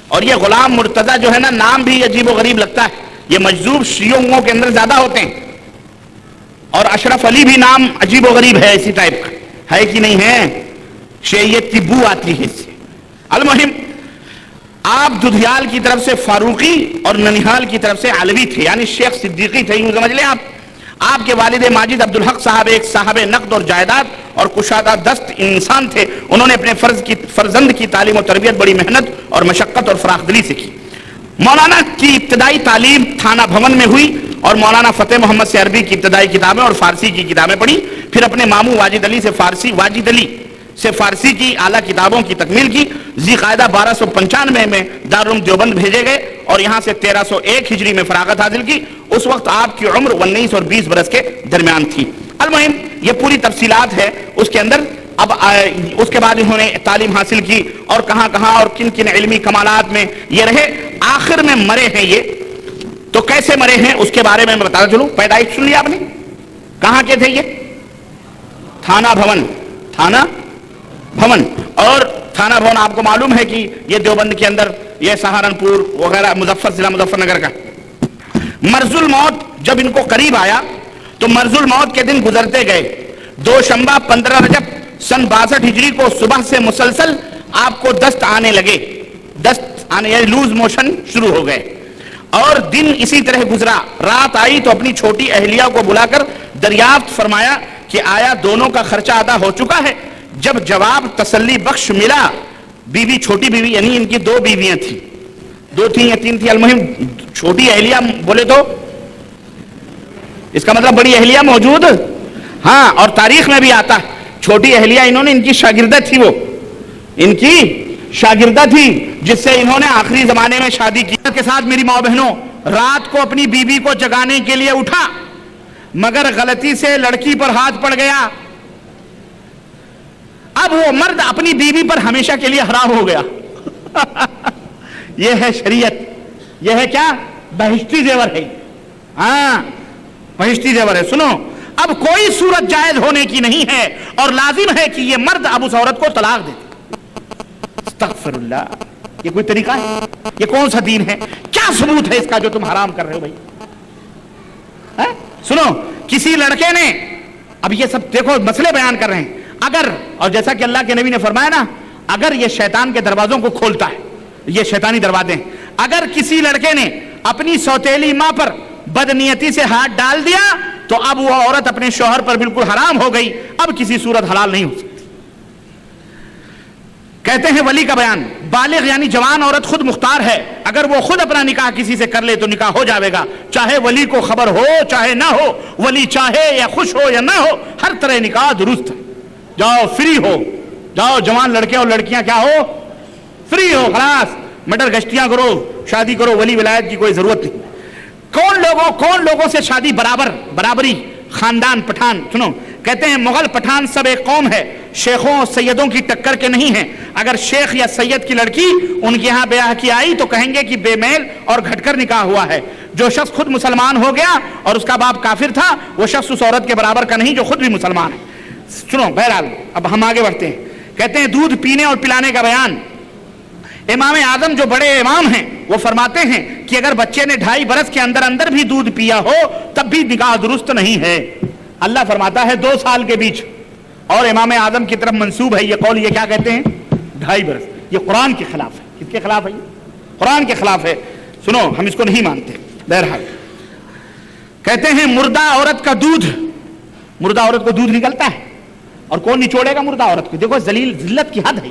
Speaker 3: اور یہ غلام مرتضی جو ہے نا, نام بھی عجیب و غریب لگتا ہے. یہ مجذوب شیعوں کے اندر زیادہ ہوتے ہیں, اور اشرف علی بھی نام عجیب و غریب ہے, اسی ٹائپ کا ہے کہ نہیں ہے؟ شیعیت کی بو آتی ہے اس سے. المہم آپ ددھیال کی طرف سے فاروقی اور ننیحال کی طرف سے علوی تھے, یعنی شیخ صدیقی تھے, یوں سمجھ لیں آپ. آپ کے والد ماجد عبدالحق صاحب ایک صاحب نقد اور جائیداد اور کشادہ دست انسان تھے. انہوں نے اپنے فرزند کی تعلیم و تربیت بڑی محنت اور مشقت اور فراخ دلی سے کی. مولانا کی ابتدائی تعلیم تھانہ بھون میں ہوئی, اور مولانا فتح محمد سے عربی کی ابتدائی کتابیں اور فارسی کی کتابیں پڑھی. پھر اپنے ماموں واجد علی سے فارسی کی اعلیٰ کتابوں کی تکمیل کی. ذی قاعدہ 1295 میں دارالعلوم دیوبند بھیجے گئے, اور یہاں سے 1301 ہجری میں فراغت حاصل کی. اس وقت آپ کی عمر 19 اور 20 برس کے درمیان تھی. المہم یہ پوری تفصیلات ہے اس کے اندر. اب اس کے بعد انہوں نے تعلیم حاصل کی, اور کہاں کہاں اور کن کن علمی کمالات میں یہ رہے. آخر میں مرے ہیں یہ, تو کیسے مرے ہیں اس کے بارے میں بتاتا چلوں. پیدائش سن لیا آپ نے, کہاں کے تھے یہ؟ تھانہ بھون. اور تھانہ بھون آپ کو معلوم ہے کہ یہ دیوبند کے اندر, یہ سہارنپور وغیرہ, ضلع مظفر نگر کا. مرض الموت جب ان کو قریب آیا تو مرض الموت کے دن گزرتے گئے. دوشنبہ 15 رجب سن 62 ہجری کو صبح سے مسلسل آپ کو دست آنے لگے. دست آنے یعنی لوز موشن شروع ہو گئے, اور دن اسی طرح گزرا. رات آئی تو اپنی چھوٹی اہلیہ کو بلا کر دریافت فرمایا کہ آیا دونوں کا خرچہ ادا ہو چکا ہے. جب جواب تسلی بخش ملا, بیوی چھوٹی بیوی, یعنی ان کی 2 بیویاں تھیں, 2 تھیں یا 3 تھیں, المہم چھوٹی اہلیہ بولے تو اس کا مطلب بڑی اہلیہ موجود. ہاں, اور تاریخ میں بھی آتا ہے چھوٹی اہلیہ انہوں نے, ان کی شاگردہ تھی, وہ ان کی شاگردہ تھی جس سے انہوں نے آخری زمانے میں شادی کی. کے ساتھ میری ماں بہنوں, رات کو اپنی بیوی کو جگانے کے لیے اٹھا, مگر غلطی سے لڑکی پر ہاتھ پڑ گیا. اب وہ مرد اپنی بیوی پر ہمیشہ کے لیے حرام ہو گیا. یہ ہے شریعت, یہ ہے کیا؟ بہشتی زیور ہے. ہاں, بہشتی زیور ہے. سنو, اب کوئی صورت جائز ہونے کی نہیں ہے, اور لازم ہے کہ یہ مرد اب اس عورت کو طلاق دے. استغفر اللہ, یہ کوئی طریقہ ہے؟ یہ کون سا دین ہے؟ کیا ثبوت ہے اس کا جو تم حرام کر رہے ہو بھائی؟ سنو, کسی لڑکے نے, اب یہ سب دیکھو مسئلے بیان کر رہے ہیں, اگر, اور جیسا کہ اللہ کے نبی نے فرمایا نا, اگر یہ شیطان کے دروازوں کو کھولتا ہے, یہ شیطانی دروازے ہیں. اگر کسی لڑکے نے اپنی سوتیلی ماں پر بدنیتی سے ہاتھ ڈال دیا تو اب وہ عورت اپنے شوہر پر بالکل حرام ہو گئی, اب کسی صورت حلال نہیں ہو سکتی. کہتے ہیں ولی کا بیان, بالغ یعنی جوان عورت خود مختار ہے, اگر وہ خود اپنا نکاح کسی سے کر لے تو نکاح ہو جائے گا, چاہے ولی کو خبر ہو چاہے نہ ہو, ولی چاہے یا خوش ہو یا نہ ہو, ہر طرح نکاح درست ہے. جاؤ فری ہو, جاؤ جوان لڑکے اور لڑکیاں کیا ہو, فری ہو, خلاص مٹر گشتیاں کرو, شادی کرو, ولی ولایت کی کوئی ضرورت نہیں. کون لوگوں سے شادی برابری, خاندان پٹھان. سنو, کہتے ہیں مغل پٹھان سب ایک قوم ہے, شیخوں اور سیدوں کی ٹکر کے نہیں ہیں. اگر شیخ یا سید کی لڑکی ان کے یہاں بیاہ کی آئی تو کہیں گے کہ بے میل اور گھٹ کر نکاح ہوا ہے. جو شخص خود مسلمان ہو گیا اور اس کا باپ کافر تھا, وہ شخص اس عورت کے برابر کا نہیں جو خود بھی مسلمان ہے. سنو, بہرحال اب ہم آگے بڑھتے ہیں. کہتے ہیں دودھ پینے اور پلانے کا بیان. امام اعظم جو بڑے امام ہیں وہ فرماتے ہیں کہ اگر بچے نے 2.5 برس کے اندر بھی دودھ پیا ہو تب بھی نکاح درست نہیں ہے. اللہ فرماتا ہے 2 سال کے بیچ, اور امام اعظم کی طرف منسوب ہے یہ قول. یہ کیا کہتے ہیں 2.5 برس, یہ قرآن کے خلاف ہے. کس کے خلاف ہے؟ قرآن کے خلاف ہے. سنو, ہم اس کو نہیں مانتے. بہرحال کہتے ہیں مردہ عورت کا دودھ, مردہ عورت کو دودھ نکلتا ہے, اور کون نچوڑے گا مردہ عورت کو؟ دیکھو ذلت کی حد ہے.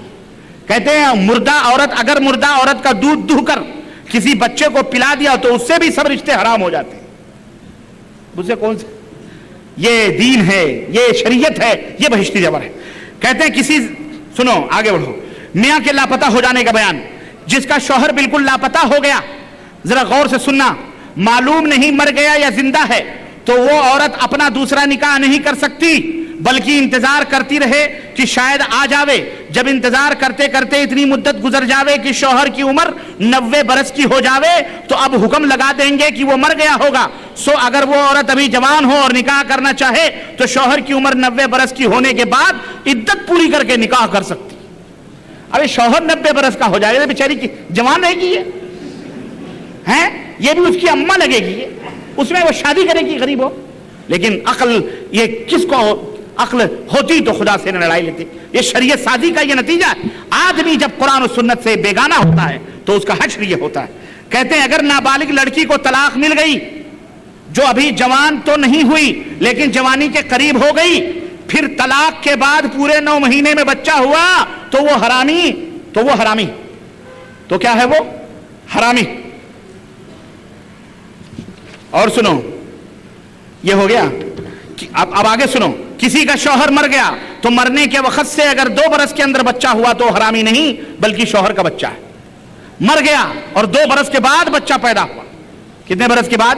Speaker 3: کہتے ہیں اگر مردہ عورت کا دودھ دو کر کسی بچے کو پلا دیا تو اس سے بھی سب رشتے حرام ہو جاتے ہیں. مجھ سے کون سے؟ یہ دین ہے، یہ شریعت ہے، یہ بہشتی زیور ہے. کہتے ہیں کسی، سنو آگے بڑھو، میاں کے لاپتہ ہو جانے کا بیان. جس کا شوہر بالکل لاپتہ ہو گیا، ذرا غور سے سننا، معلوم نہیں مر گیا یا زندہ ہے، تو وہ عورت اپنا دوسرا نکاح نہیں کر سکتی، بلکہ انتظار کرتی رہے کہ شاید آ جاوے. جب انتظار کرتے کرتے اتنی مدت گزر جاوے کہ شوہر کی عمر 90 برس کی ہو جاوے تو اب حکم لگا دیں گے کہ وہ مر گیا ہوگا. سو اگر وہ عورت ابھی جوان ہو اور نکاح کرنا چاہے تو شوہر کی عمر 90 برس کی ہونے کے بعد عدت پوری کر کے نکاح کر سکتی. ابھی شوہر 90 برس کا ہو جائے گا، بیچاری کی جوان رہے گی یہ بھی اس کی اماں لگے گی، اس میں وہ شادی کرے گی غریب ہو. لیکن عقل، یہ کس کو عقل ہوتی تو خدا سے لڑائی لیتی. یہ شریعت سازی کا یہ نتیجہ ہے. آدمی جب قرآن و سنت سے بیگانہ ہوتا ہے تو اس کا حشر یہ ہوتا ہے. کہتے ہیں اگر نابالغ لڑکی کو طلاق مل گئی جو ابھی جوان تو نہیں ہوئی لیکن جوانی کے قریب ہو گئی، پھر طلاق کے بعد پورے 9 مہینے میں بچہ ہوا تو وہ حرامی تو کیا ہے؟ وہ حرامی. اور سنو، یہ ہو گیا. اب آگے سنو، کسی کا شوہر مر گیا تو مرنے کے وقت سے اگر 2 برس کے اندر بچہ ہوا تو حرامی نہیں بلکہ شوہر کا بچہ ہے. مر گیا اور 2 برس کے بعد بچہ پیدا ہوا، کتنے برس کے بعد؟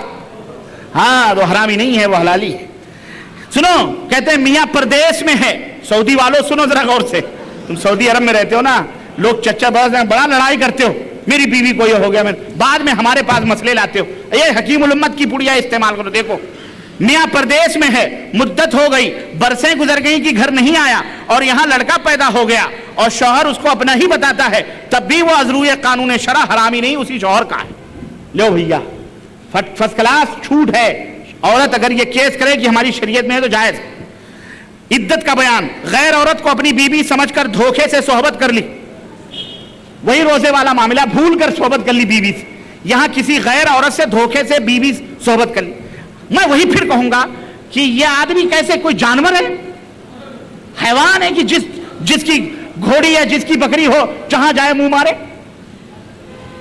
Speaker 3: ہاں، تو حرامی نہیں ہے، وہ حلالی ہے. سنو، کہتے ہیں میاں پردیس میں ہے. سعودی والوں سنو ذرا غور سے، تم سعودی عرب میں رہتے ہو نا، لوگ چچا بڑا لڑائی کرتے ہو، میری بیوی کو یہ ہو گیا، بعد میں ہمارے پاس مسئلے لاتے ہو. یہ حکیم الامت کی پڑیا استعمال کرو. دیکھو، میاں پردیس میں ہے، مدت ہو گئی، برسیں گزر گئی کہ گھر نہیں آیا اور یہاں لڑکا پیدا ہو گیا اور شوہر اس کو اپنا ہی بتاتا ہے، تب بھی وہ از روئے قانون شرع حرامی نہیں، اسی شوہر کا ہے. لو بھیا، فرسٹ کلاس چھوٹ ہے. عورت اگر یہ کیس کرے کہ ہماری شریعت میں ہے تو جائز. عدت کا بیان، غیر عورت کو اپنی بیوی سمجھ کر دھوکے سے صحبت کر لی، وہی روزے والا معاملہ، بھول کر صحبت کر لی بیوی سے. یہاں کسی غیر عورت سے دھوکے سے بیوی صحبت کر لی. میں وہی پھر کہوں گا کہ یہ آدمی کیسے کوئی جانور ہے، حیوان ہے کہ جس کی گھوڑی ہے، جس کی بکری ہو، جہاں جائے منہ مارے؟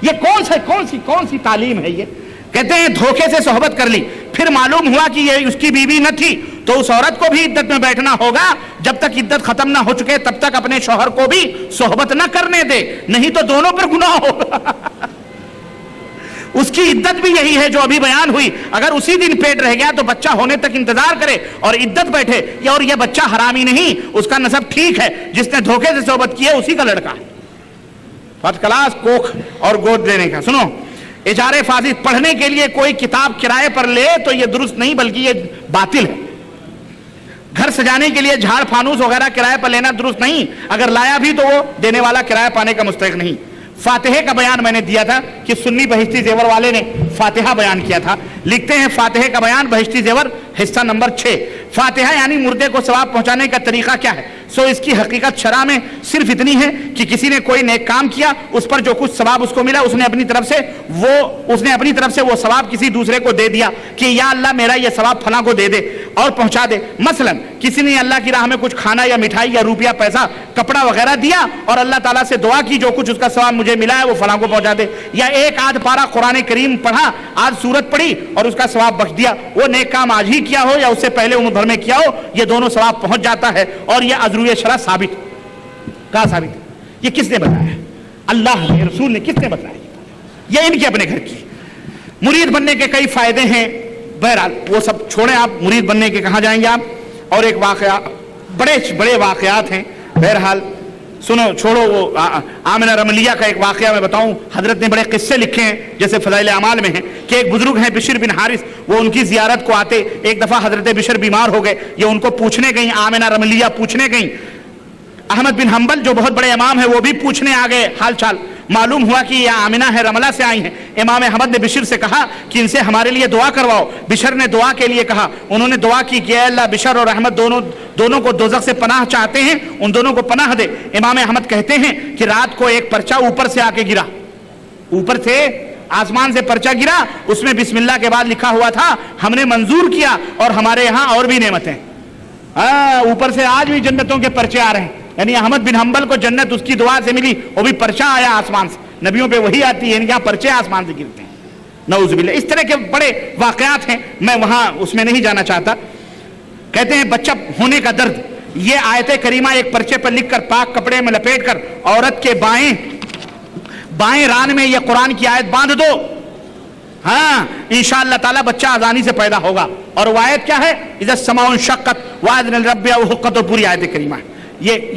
Speaker 3: یہ کون سی تعلیم ہے یہ؟ کہتے ہیں دھوکے سے صحبت کر لی، پھر معلوم ہوا کہ یہ اس کی بیوی نہ تھی تو اس عورت کو بھی عدت میں بیٹھنا ہوگا. جب تک عدت ختم نہ ہو چکے تب تک اپنے شوہر کو بھی صحبت نہ کرنے دے، نہیں تو دونوں پر گناہ ہوگا. اس کی عدت بھی یہی ہے جو ابھی بیان ہوئی. اگر اسی دن پیٹ رہ گیا تو بچہ ہونے تک انتظار کرے اور عدت بیٹھے. اور یہ بچہ حرامی نہیں، اس کا نسب ٹھیک ہے، جس نے دھوکے سے صحبت کی ہے اسی کا لڑکا ہے. فرسٹ کلاس کوکھ اور گود دینے کا. سنو، اجارے فاضل پڑھنے کے لیے کوئی کتاب کرائے پر لے تو یہ درست نہیں بلکہ یہ باطل ہے. گھر سجانے کے لیے جھاڑ فانوس وغیرہ کرائے پر لینا درست نہیں، اگر لایا بھی تو وہ دینے والا کرایہ پانے کا مستحق نہیں. فاتحے کا بیان میں نے دیا تھا کہ سنی بہشتی زیور والے نے فاتحہ بیان کیا تھا. لکھتے ہیں فاتحے کا بیان بہشتی زیور حصہ نمبر 6. فاتحہ یعنی مردے کو ثواب پہنچانے کا طریقہ کیا ہے؟ سو اس کی حقیقت شرع میں صرف اتنی ہے کہ کسی نے کوئی نیک کام کیا، اس پر جو کچھ ثواب اس کو ملا اس نے اپنی طرف سے وہ ثواب کسی دوسرے کو دے دیا کہ یا اللہ میرا یہ ثواب فلاں کو دے دے اور پہنچا دے. مثلا کسی نے اللہ کی راہ میں کچھ کھانا یا مٹھائی یا روپیہ پیسہ کپڑا وغیرہ دیا اور اللہ تعالیٰ سے دعا کی جو کچھ اس کا ثواب مجھے ملا ہے وہ فلاں کو پہنچا دے. یا ایک آدھ پارا قرآن کریم پڑھا، آدھ سورت پڑھی اور اس کا ثواب بخش دیا. وہ نیک کام آج ہی کیا ہو یا اس سے پہلے عمر بھر میں کیا ہو، یہ دونوں ثواب پہنچ جاتا ہے. اور یہ ازروی شرع ثابت. کہاں ثابت ہے؟ یہ کس نے بتایا؟ اللہ نے، رسول نے. کس نے بتایا؟ یہ ان کے اپنے گھر کی. مرید بننے کے کئی فائدے ہیں. بہرحال وہ سب چھوڑیں، آپ مرید بننے کے کہاں جائیں گے آپ. اور ایک واقعہ، بڑے واقعات ہیں. بہرحال سنو، چھوڑو. وہ آمنہ رملیہ کا ایک واقعہ میں بتاؤں. حضرت نے بڑے قصے لکھے ہیں جیسے فضائل اعمال میں ہیں کہ ایک بزرگ ہیں بشر بن حارث، وہ ان کی زیارت کو آتے. ایک دفعہ حضرت بشر بیمار ہو گئے، یہ ان کو پوچھنے گئیں. آمنہ رملیہ پوچھنے گئیں. احمد بن حنبل جو بہت بڑے امام ہیں وہ بھی پوچھنے آ گئے حال چال. معلوم ہوا کہ یہ آمنہ ہے، رملہ سے آئی ہیں. امام احمد نے بشر سے کہا کہ ان سے ہمارے لیے دعا کرواؤ. بشر نے دعا کے لیے کہا. انہوں نے دعا کی کہ اے اللہ بشر اور احمد دونوں کو دوزخ سے پناہ چاہتے ہیں، ان دونوں کو پناہ دے. امام احمد کہتے ہیں کہ رات کو ایک پرچہ اوپر سے آ کے گرا. اوپر سے آسمان سے پرچہ گرا، اس میں بسم اللہ کے بعد لکھا ہوا تھا ہم نے منظور کیا اور ہمارے یہاں اور بھی نعمتیں. اوپر سے آج بھی جنتوں کے پرچے آ رہے ہیں. یعنی احمد بن حنبل کو جنت اس کی دعا سے ملی، وہ بھی پرچہ آیا آسمان سے. نبیوں پہ وہی آتی ہے، یہاں پرچے آسمان سے گرتے ہیں. نعوذ باللہ. اس طرح کے بڑے واقعات ہیں, میں وہاں اس میں نہیں جانا چاہتا. کہتے ہیں بچہ ہونے کا درد, یہ آیت کریمہ ایک پرچے پر لکھ کر پاک کپڑے میں لپیٹ کر عورت کے بائیں ران میں یہ قرآن کی آیت باندھ دو, ہاں انشاءاللہ تعالی بچہ آسانی سے پیدا ہوگا. اور وہ آیت کیا ہے؟ اذا السماء انشقت وأذنت لربها وحقت, اور پوری آیت کریمہ ہے.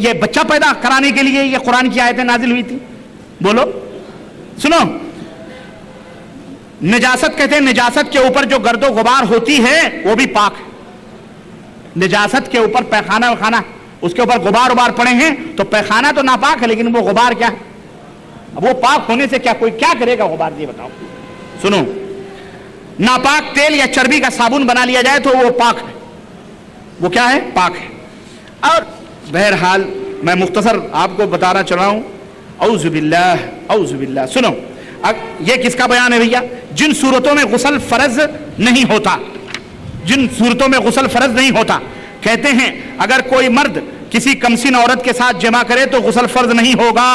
Speaker 3: یہ بچہ پیدا کرانے کے لیے یہ قرآن کی آیتیں نازل ہوئی تھی. بولو سنو, نجاست کہتے ہیں نجاست کے اوپر جو گرد و غبار ہوتی ہے وہ بھی پاک ہے. نجاست کے اوپر پیخانہ وخانہ اس کے اوپر غبار پڑے ہیں تو پیخانہ تو ناپاک ہے, لیکن وہ غبار کیا ہے؟ اب وہ پاک ہونے سے کوئی کیا کرے گا غبار؟ یہ بتاؤ. سنو, ناپاک تیل یا چربی کا صابن بنا لیا جائے تو وہ پاک ہے. وہ کیا ہے؟ پاک ہے. اور بہرحال میں مختصر آپ کو بتانا چلا ہوں. اعوذ باللہ. سنو, یہ کس کا بیان ہے بھیا؟ جن صورتوں میں غسل فرض نہیں ہوتا, جن صورتوں میں غسل فرض نہیں ہوتا. کہتے ہیں اگر کوئی مرد کسی کمسن عورت کے ساتھ جمع کرے تو غسل فرض نہیں ہوگا,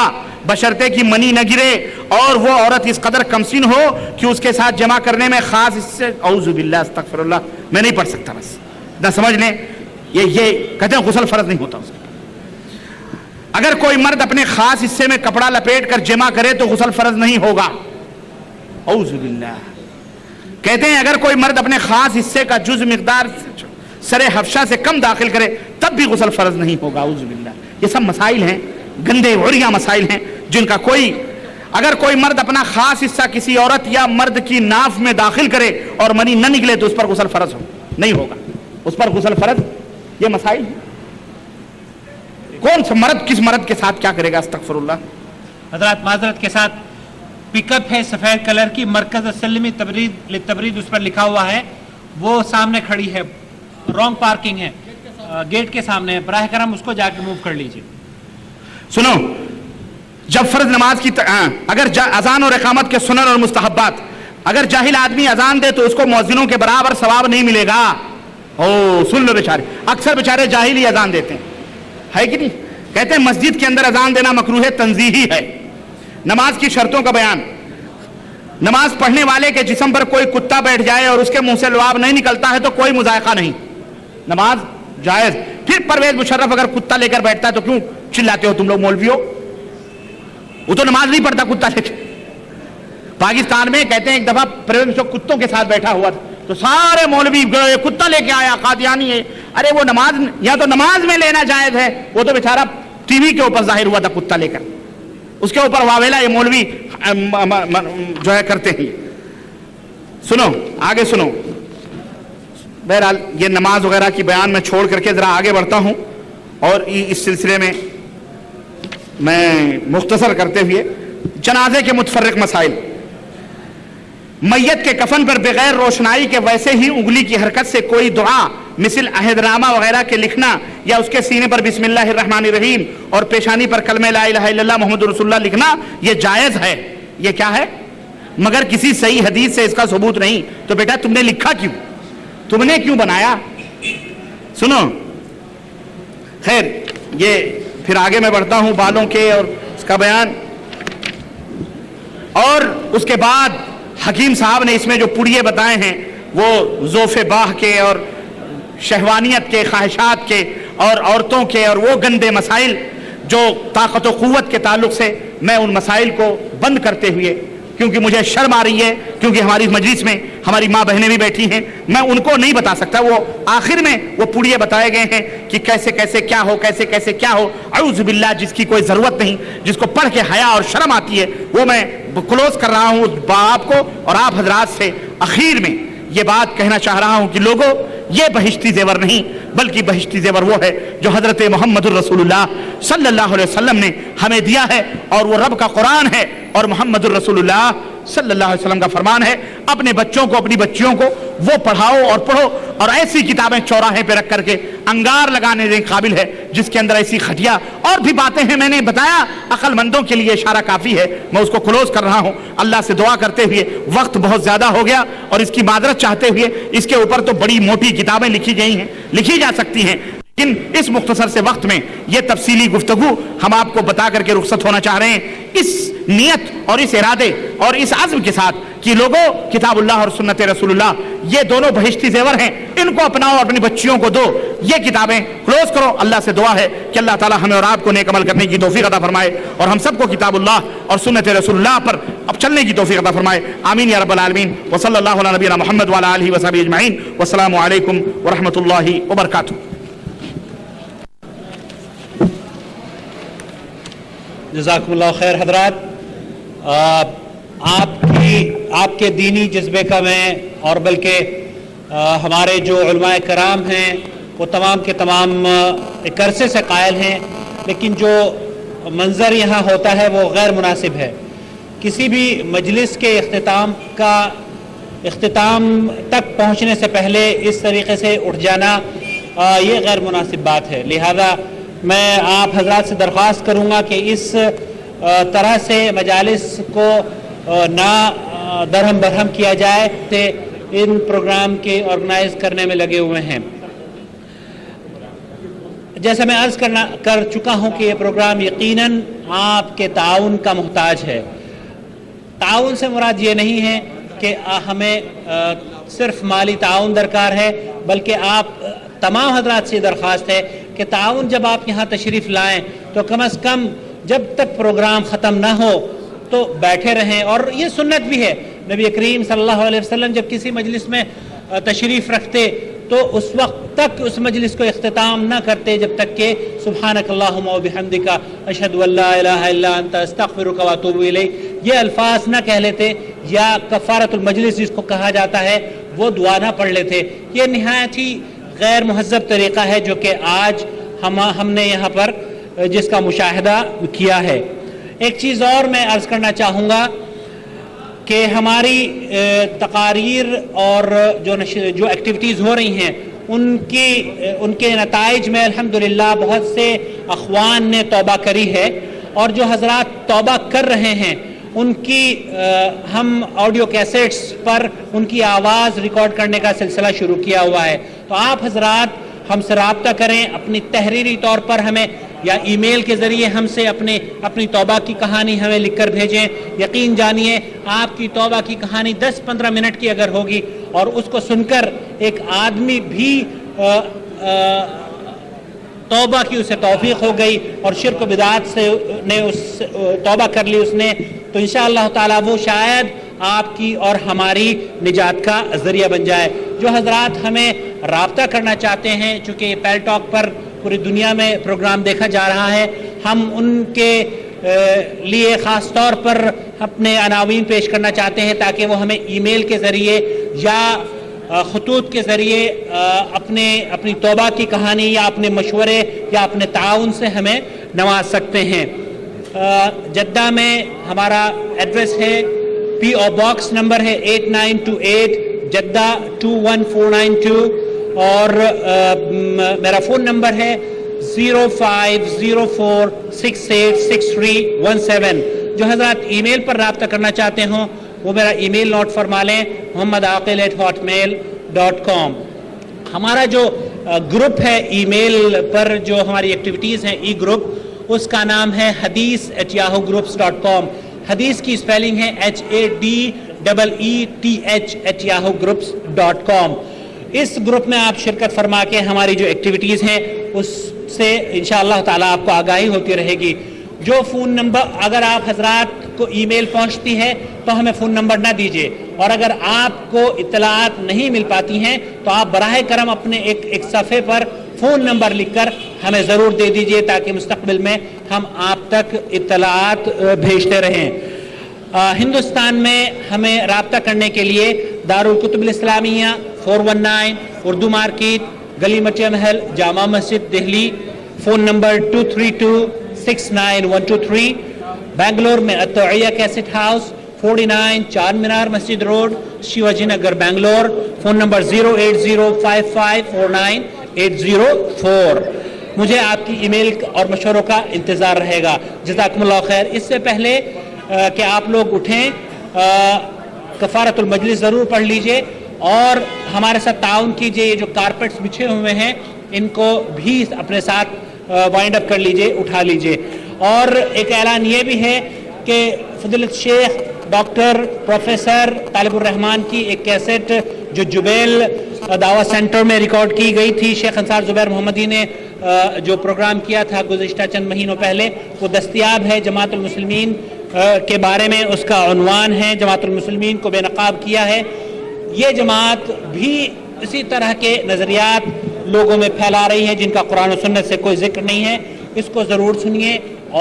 Speaker 3: بشرطے کی منی نہ گرے اور وہ عورت اس قدر کمسن ہو کہ اس کے ساتھ جمع کرنے میں خاص اس سے اعوذ باللہ استغفر اللہ, میں نہیں پڑھ سکتا, بس نہ سمجھ لیں. یہ کہتے ہیں غسل فرض نہیں ہوتا اس کا. اگر کوئی مرد اپنے خاص حصے میں کپڑا لپیٹ کر جمع کرے تو غسل فرض نہیں ہوگا. اعوذ باللہ. کہتے ہیں اگر کوئی مرد اپنے خاص حصے کا جز مقدار سر حفشہ سے کم داخل کرے تب بھی غسل فرض نہیں ہوگا. اعوذ باللہ. یہ سب مسائل ہیں, گندے عریاں مسائل ہیں جن کا اگر کوئی مرد اپنا خاص حصہ کسی عورت یا مرد کی ناف میں داخل کرے اور منی نہ نکلے تو اس پر غسل فرض نہیں ہوگا, اس پر غسل فرض. یہ مسائل ہیں. کون سا مرد کس مرد کے ساتھ کیا کرے گا؟ استغفر اللہ.
Speaker 2: حضرات معذرت کے ساتھ پک اپ ہے سفید کلر کی, مرکز السلمی تبرید اس پر لکھا ہوا ہے, وہ سامنے کھڑی ہے, رانگ پارکنگ ہے, گیٹ کے سامنے ہے, براہ کرم اس کو جا کے موو کر لیجیے.
Speaker 3: سنو, جب فرض نماز کی اگر اذان اور اقامت کے سنن اور مستحبات, اگر جاہل آدمی اذان دے تو اس کو مؤذنوں کے برابر ثواب نہیں ملے گا. سن لو بیچارے, اکثر بیچارے جاہل ہی اذان دیتے ہیں, ہے کہ نہیں؟ کہتے ہیں مسجد کے اندر اذان دینا مکروہ تنزیہی ہے. نماز کی شرطوں کا بیان. نماز پڑھنے والے کے جسم پر کوئی کتا بیٹھ جائے اور اس کے منہ سے لعاب نہیں نکلتا ہے تو کوئی مذائقہ نہیں, نماز جائز. پھر پرویز مشرف اگر کتا لے کر بیٹھتا ہے تو کیوں چلاتے ہو تم لوگ مولویوں؟ وہ تو نماز نہیں پڑھتا کتا لے کے. پاکستان میں کہتے ہیں ایک دفعہ پرویز مشرف کتوں کے ساتھ بیٹھا ہوا تھا تو سارے مولوی کتا لے کے آیا, قادیانی ہے. ارے وہ نماز یا تو نماز میں لینا جائز ہے, وہ تو بیچارہ ٹی وی کے اوپر ظاہر ہوا تھا کتا لے کر, اس کے اوپر واویلا یہ مولوی جو ہے کرتے ہیں. سنو آگے سنو. بہرحال یہ نماز وغیرہ کی بیان میں چھوڑ کر کے ذرا آگے بڑھتا ہوں, اور اس سلسلے میں مختصر کرتے ہوئے جنازے کے متفرق مسائل. میت کے کفن پر بغیر روشنائی کے ویسے ہی انگلی کی حرکت سے کوئی دعا مثل عہد نامہ وغیرہ کے لکھنا یا اس کے سینے پر بسم اللہ الرحمن الرحیم اور پیشانی پر کلمہ لا الہ الا اللہ محمد رسول اللہ لکھنا یہ جائز ہے. یہ کیا ہے؟ مگر کسی صحیح حدیث سے اس کا ثبوت نہیں. تو بیٹا تم نے لکھا کیوں؟ تم نے کیوں بنایا؟ سنو خیر, یہ پھر آگے میں بڑھتا ہوں بالوں کے اور اس کا بیان. اور اس کے بعد حکیم صاحب نے اس میں جو پڑیے بتائے ہیں وہ ذوف باہ کے اور شہوانیت کے, خواہشات کے اور عورتوں کے اور وہ گندے مسائل جو طاقت و قوت کے تعلق سے, میں ان مسائل کو بند کرتے ہوئے, کیونکہ مجھے شرم آ رہی ہے, کیونکہ ہماری مجلس میں ہماری ماں بہنیں بھی بیٹھی ہیں, میں ان کو نہیں بتا سکتا. وہ آخر میں وہ پڑیے بتائے گئے ہیں کہ کیسے کیسے کیا ہو, کیسے کیسے کیا ہو. اعوذ باللہ, جس کی کوئی ضرورت نہیں, جس کو پڑھ کے حیا اور شرم آتی ہے, وہ میں کلوز کر رہا ہوں آپ کو اور آپ حضرات سے. اخیر میں یہ بات کہنا چاہ رہا ہوں کہ لوگوں, یہ بہشتی زیور نہیں بلکہ بہشتی زیور وہ ہے جو حضرت محمد الرسول اللہ صلی اللہ علیہ وسلم نے ہمیں دیا ہے, اور وہ رب کا قرآن ہے اور محمد الرسول اللہ صلی اللہ علیہ وسلم کا فرمان ہے. اپنے بچوں کو, اپنی بچیوں کو وہ پڑھاؤ اور پڑھو, اور ایسی کتابیں چوراہے پہ رکھ کر کے انگار لگانے کے قابل ہے جس کے اندر ایسی خٹیا اور بھی باتیں ہیں. میں نے بتایا عقل مندوں کے لیے اشارہ کافی ہے, میں اس کو کلوز کر رہا ہوں. اللہ سے دعا کرتے ہوئے, وقت بہت زیادہ ہو گیا اور اس کی معذرت چاہتے ہوئے, اس کے اوپر تو بڑی موٹی کتابیں لکھی گئی ہیں, لکھی جا سکتی ہیں, لیکن اس مختصر سے وقت میں یہ تفصیلی گفتگو ہم آپ کو بتا کر کے رخصت ہونا چاہ رہے ہیں. اس نیت اور اس ارادے اور اس عزم کے ساتھ کہ لوگوں کتاب اللہ اور سنت رسول اللہ یہ دونوں بہشتی زیور ہیں، ان کو اپناؤ اور اپنی بچیوں کو دو، یہ کتابیں کلوز کرو۔ اللہ سے دعا ہے کہ اللہ تعالی ہمیں اور آپ کو نیک عمل کرنے کی توفیق عطا فرمائے اور ہم سب کو کتاب اللہ اور سنت رسول اللہ پر اب چلنے کی توفیق عطا فرمائے، آمین یا رب العالمین۔ وصلی اللہ علی نبینا محمد وعلی آلہ وصحبہ اجمعین، والسلام علیکم ورحمۃ اللہ وبرکاتہ۔
Speaker 2: جزاکم اللہ خیر حضرات، آپ کے دینی جذبے کا میں اور بلکہ ہمارے جو علماء کرام ہیں وہ تمام کے تمام ایک عرصے سے قائل ہیں، لیکن جو منظر یہاں ہوتا ہے وہ غیر مناسب ہے۔ کسی بھی مجلس کے اختتام تک پہنچنے سے پہلے اس طریقے سے اٹھ جانا یہ غیر مناسب بات ہے، لہذا میں آپ حضرات سے درخواست کروں گا کہ اس طرح سے مجالس کو نہ درہم برہم کیا جائے کہ ان پروگرام کے آرگنائز کرنے میں لگے ہوئے ہیں۔ جیسا میں عرض کر چکا ہوں کہ یہ پروگرام یقیناً آپ کے تعاون کا محتاج ہے۔ تعاون سے مراد یہ نہیں ہے کہ ہمیں صرف مالی تعاون درکار ہے، بلکہ آپ تمام حضرات سے درخواست ہے کہ تعاون جب آپ یہاں تشریف لائیں تو کم از کم جب تک پروگرام ختم نہ ہو تو بیٹھے رہیں، اور یہ سنت بھی ہے۔ نبی کریم صلی اللہ علیہ وسلم جب کسی مجلس میں تشریف رکھتے تو اس وقت تک اس مجلس کو اختتام نہ کرتے جب تک کہ سبحانک اللہم و بحمدک اشہد ان لا الہ الا انت استغفرک و اتوب الیک یہ الفاظ نہ کہہ لیتے، یا کفارۃ المجلس جس کو کہا جاتا ہے وہ دعا نہ پڑھ لیتے۔ یہ نہایت ہی غیر مہذب طریقہ ہے جو کہ آج ہم نے یہاں پر جس کا مشاہدہ کیا ہے۔ ایک چیز اور میں عرض کرنا چاہوں گا کہ ہماری تقاریر اور جو ایکٹیویٹیز ہو رہی ہیں ان کے نتائج میں الحمدللہ بہت سے اخوان نے توبہ کری ہے، اور جو حضرات توبہ کر رہے ہیں ان کی ہم آڈیو کیسٹس پر ان کی آواز ریکارڈ کرنے کا سلسلہ شروع کیا ہوا ہے۔ تو آپ حضرات ہم سے رابطہ کریں، اپنی تحریری طور پر ہمیں یا ای میل کے ذریعے ہم سے اپنی توبہ کی کہانی ہمیں لکھ کر بھیجیں۔ یقین جانیے آپ کی توبہ کی کہانی 10-15 منٹ کی اگر ہوگی اور اس کو سن کر ایک آدمی بھی توبہ کی اسے توفیق ہو گئی اور شرک و بدعات سے توبہ کر لی اس نے، تو انشاءاللہ تعالیٰ وہ شاید آپ کی اور ہماری نجات کا ذریعہ بن جائے۔ جو حضرات ہمیں رابطہ کرنا چاہتے ہیں، چونکہ یہ پیل ٹاک پر پوری دنیا میں پروگرام دیکھا جا رہا ہے، ہم ان کے لیے خاص طور پر اپنے عناوین پیش کرنا چاہتے ہیں تاکہ وہ ہمیں ای میل کے ذریعے یا خطوط کے ذریعے اپنی توبہ کی کہانی یا اپنے مشورے یا اپنے تعاون سے ہمیں نواز سکتے ہیں۔ جدہ میں ہمارا ایڈریس ہے، پی او باکس نمبر ہے 8928 جدہ 21492، اور میرا فون نمبر ہے 0504686317۔ جو حضرات ای میل پر رابطہ کرنا چاہتے ہوں وہ میرا ای میل نوٹ فرما لیں، muhammadaqil@hotmail.com۔ ہمارا جو گروپ ہے ای میل پر جو ہماری ایکٹیویٹیز ہیں، ای گروپ، اس کا نام ہے hadith@yahoo.groups.com۔ حدیث کی اسپیلنگ ہے HADEETH@yahoo.groups.com۔ اس گروپ میں آپ شرکت فرما کے ہماری جو ایکٹیویٹیز ہیں اس سے انشاءاللہ تعالیٰ آپ کو آگاہی ہوتی رہے گی۔ جو فون نمبر اگر آپ حضرات کو ای میل پہنچتی ہے تو ہمیں فون نمبر نہ دیجیے، اور اگر آپ کو اطلاعات نہیں مل پاتی ہیں تو آپ براہ کرم اپنے ایک صفحے پر فون نمبر لکھ کر ہمیں ضرور دے دیجیے تاکہ مستقبل میں ہم آپ تک اطلاعات بھیجتے رہیں۔ ہندوستان میں ہمیں رابطہ کرنے کے لیے دارالکتب الاسلامیہ 419 اردو مارکیٹ، گلی مٹیا محل، جامع مسجد، دہلی، فون نمبر 232-69123۔ بنگلور میں التوعیہ کیسٹ ہاؤس 49 چار مینار مسجد road, Shivaji Nagar, Bangalore, phone number 08055498804۔ مجھے آپ کی ای میل اور مشوروں کا انتظار رہے گا۔ جزاکم اللہ خیر۔ اس سے پہلے کہ آپ لوگ اٹھیں، کفارۃ المجلس ضرور پڑھ لیجئے اور ہمارے ساتھ تعاون کیجئے۔ یہ جو کارپیٹس بچھے ہوئے ہیں ان کو بھی اپنے ساتھ وائنڈ اپ کر لیجئے، اٹھا لیجئے۔ اور ایک اعلان یہ بھی ہے کہ فضیلت شیخ ڈاکٹر پروفیسر طالب الرحمان کی ایک کیسٹ جو جبیل دعوت سینٹر میں ریکارڈ کی گئی تھی، شیخ انصار زبیر محمدی نے جو پروگرام کیا تھا گزشتہ چند مہینوں پہلے، وہ دستیاب ہے جماعت المسلمین کے بارے میں. اس کا عنوان ہے جماعت المسلمین کو بے نقاب کیا ہے. یہ جماعت بھی اسی طرح کے نظریات لوگوں میں پھیلا رہی ہے جن کا قرآن و سنت سے کوئی ذکر نہیں ہے. اس کو ضرور سنیے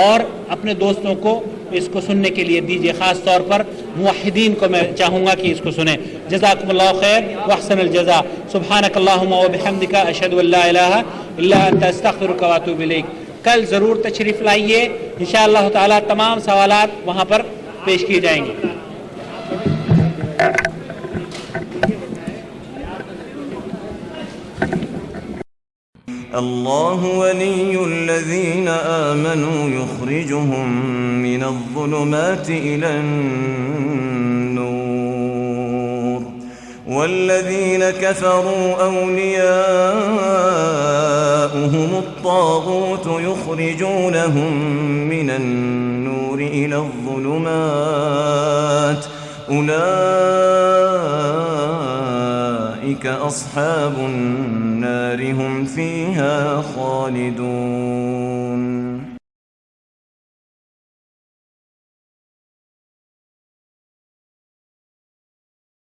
Speaker 2: اور اپنے دوستوں کو اس کو سننے کے لیے دیجیے. خاص طور پر موحدین کو میں چاہوں گا کہ اس کو سنیں. جزاکم اللہ خیر واحسن الجزاء. سبحانک اللہم و بحمدک اشہد ان لا الہ الا انت استغفرک و اتوب الیک. کل ضرور تشریف لائیے، انشاءاللہ تعالی تمام سوالات وہاں پر پیش کیے جائیں گے.
Speaker 4: الله ولي الذين آمنوا يخرجهم من الظلمات إلى النور والذين كفروا أولياؤهم الطاغوت يخرجونهم من النور إلى الظلمات أولئك أصحاب النار هم فيها خالدون.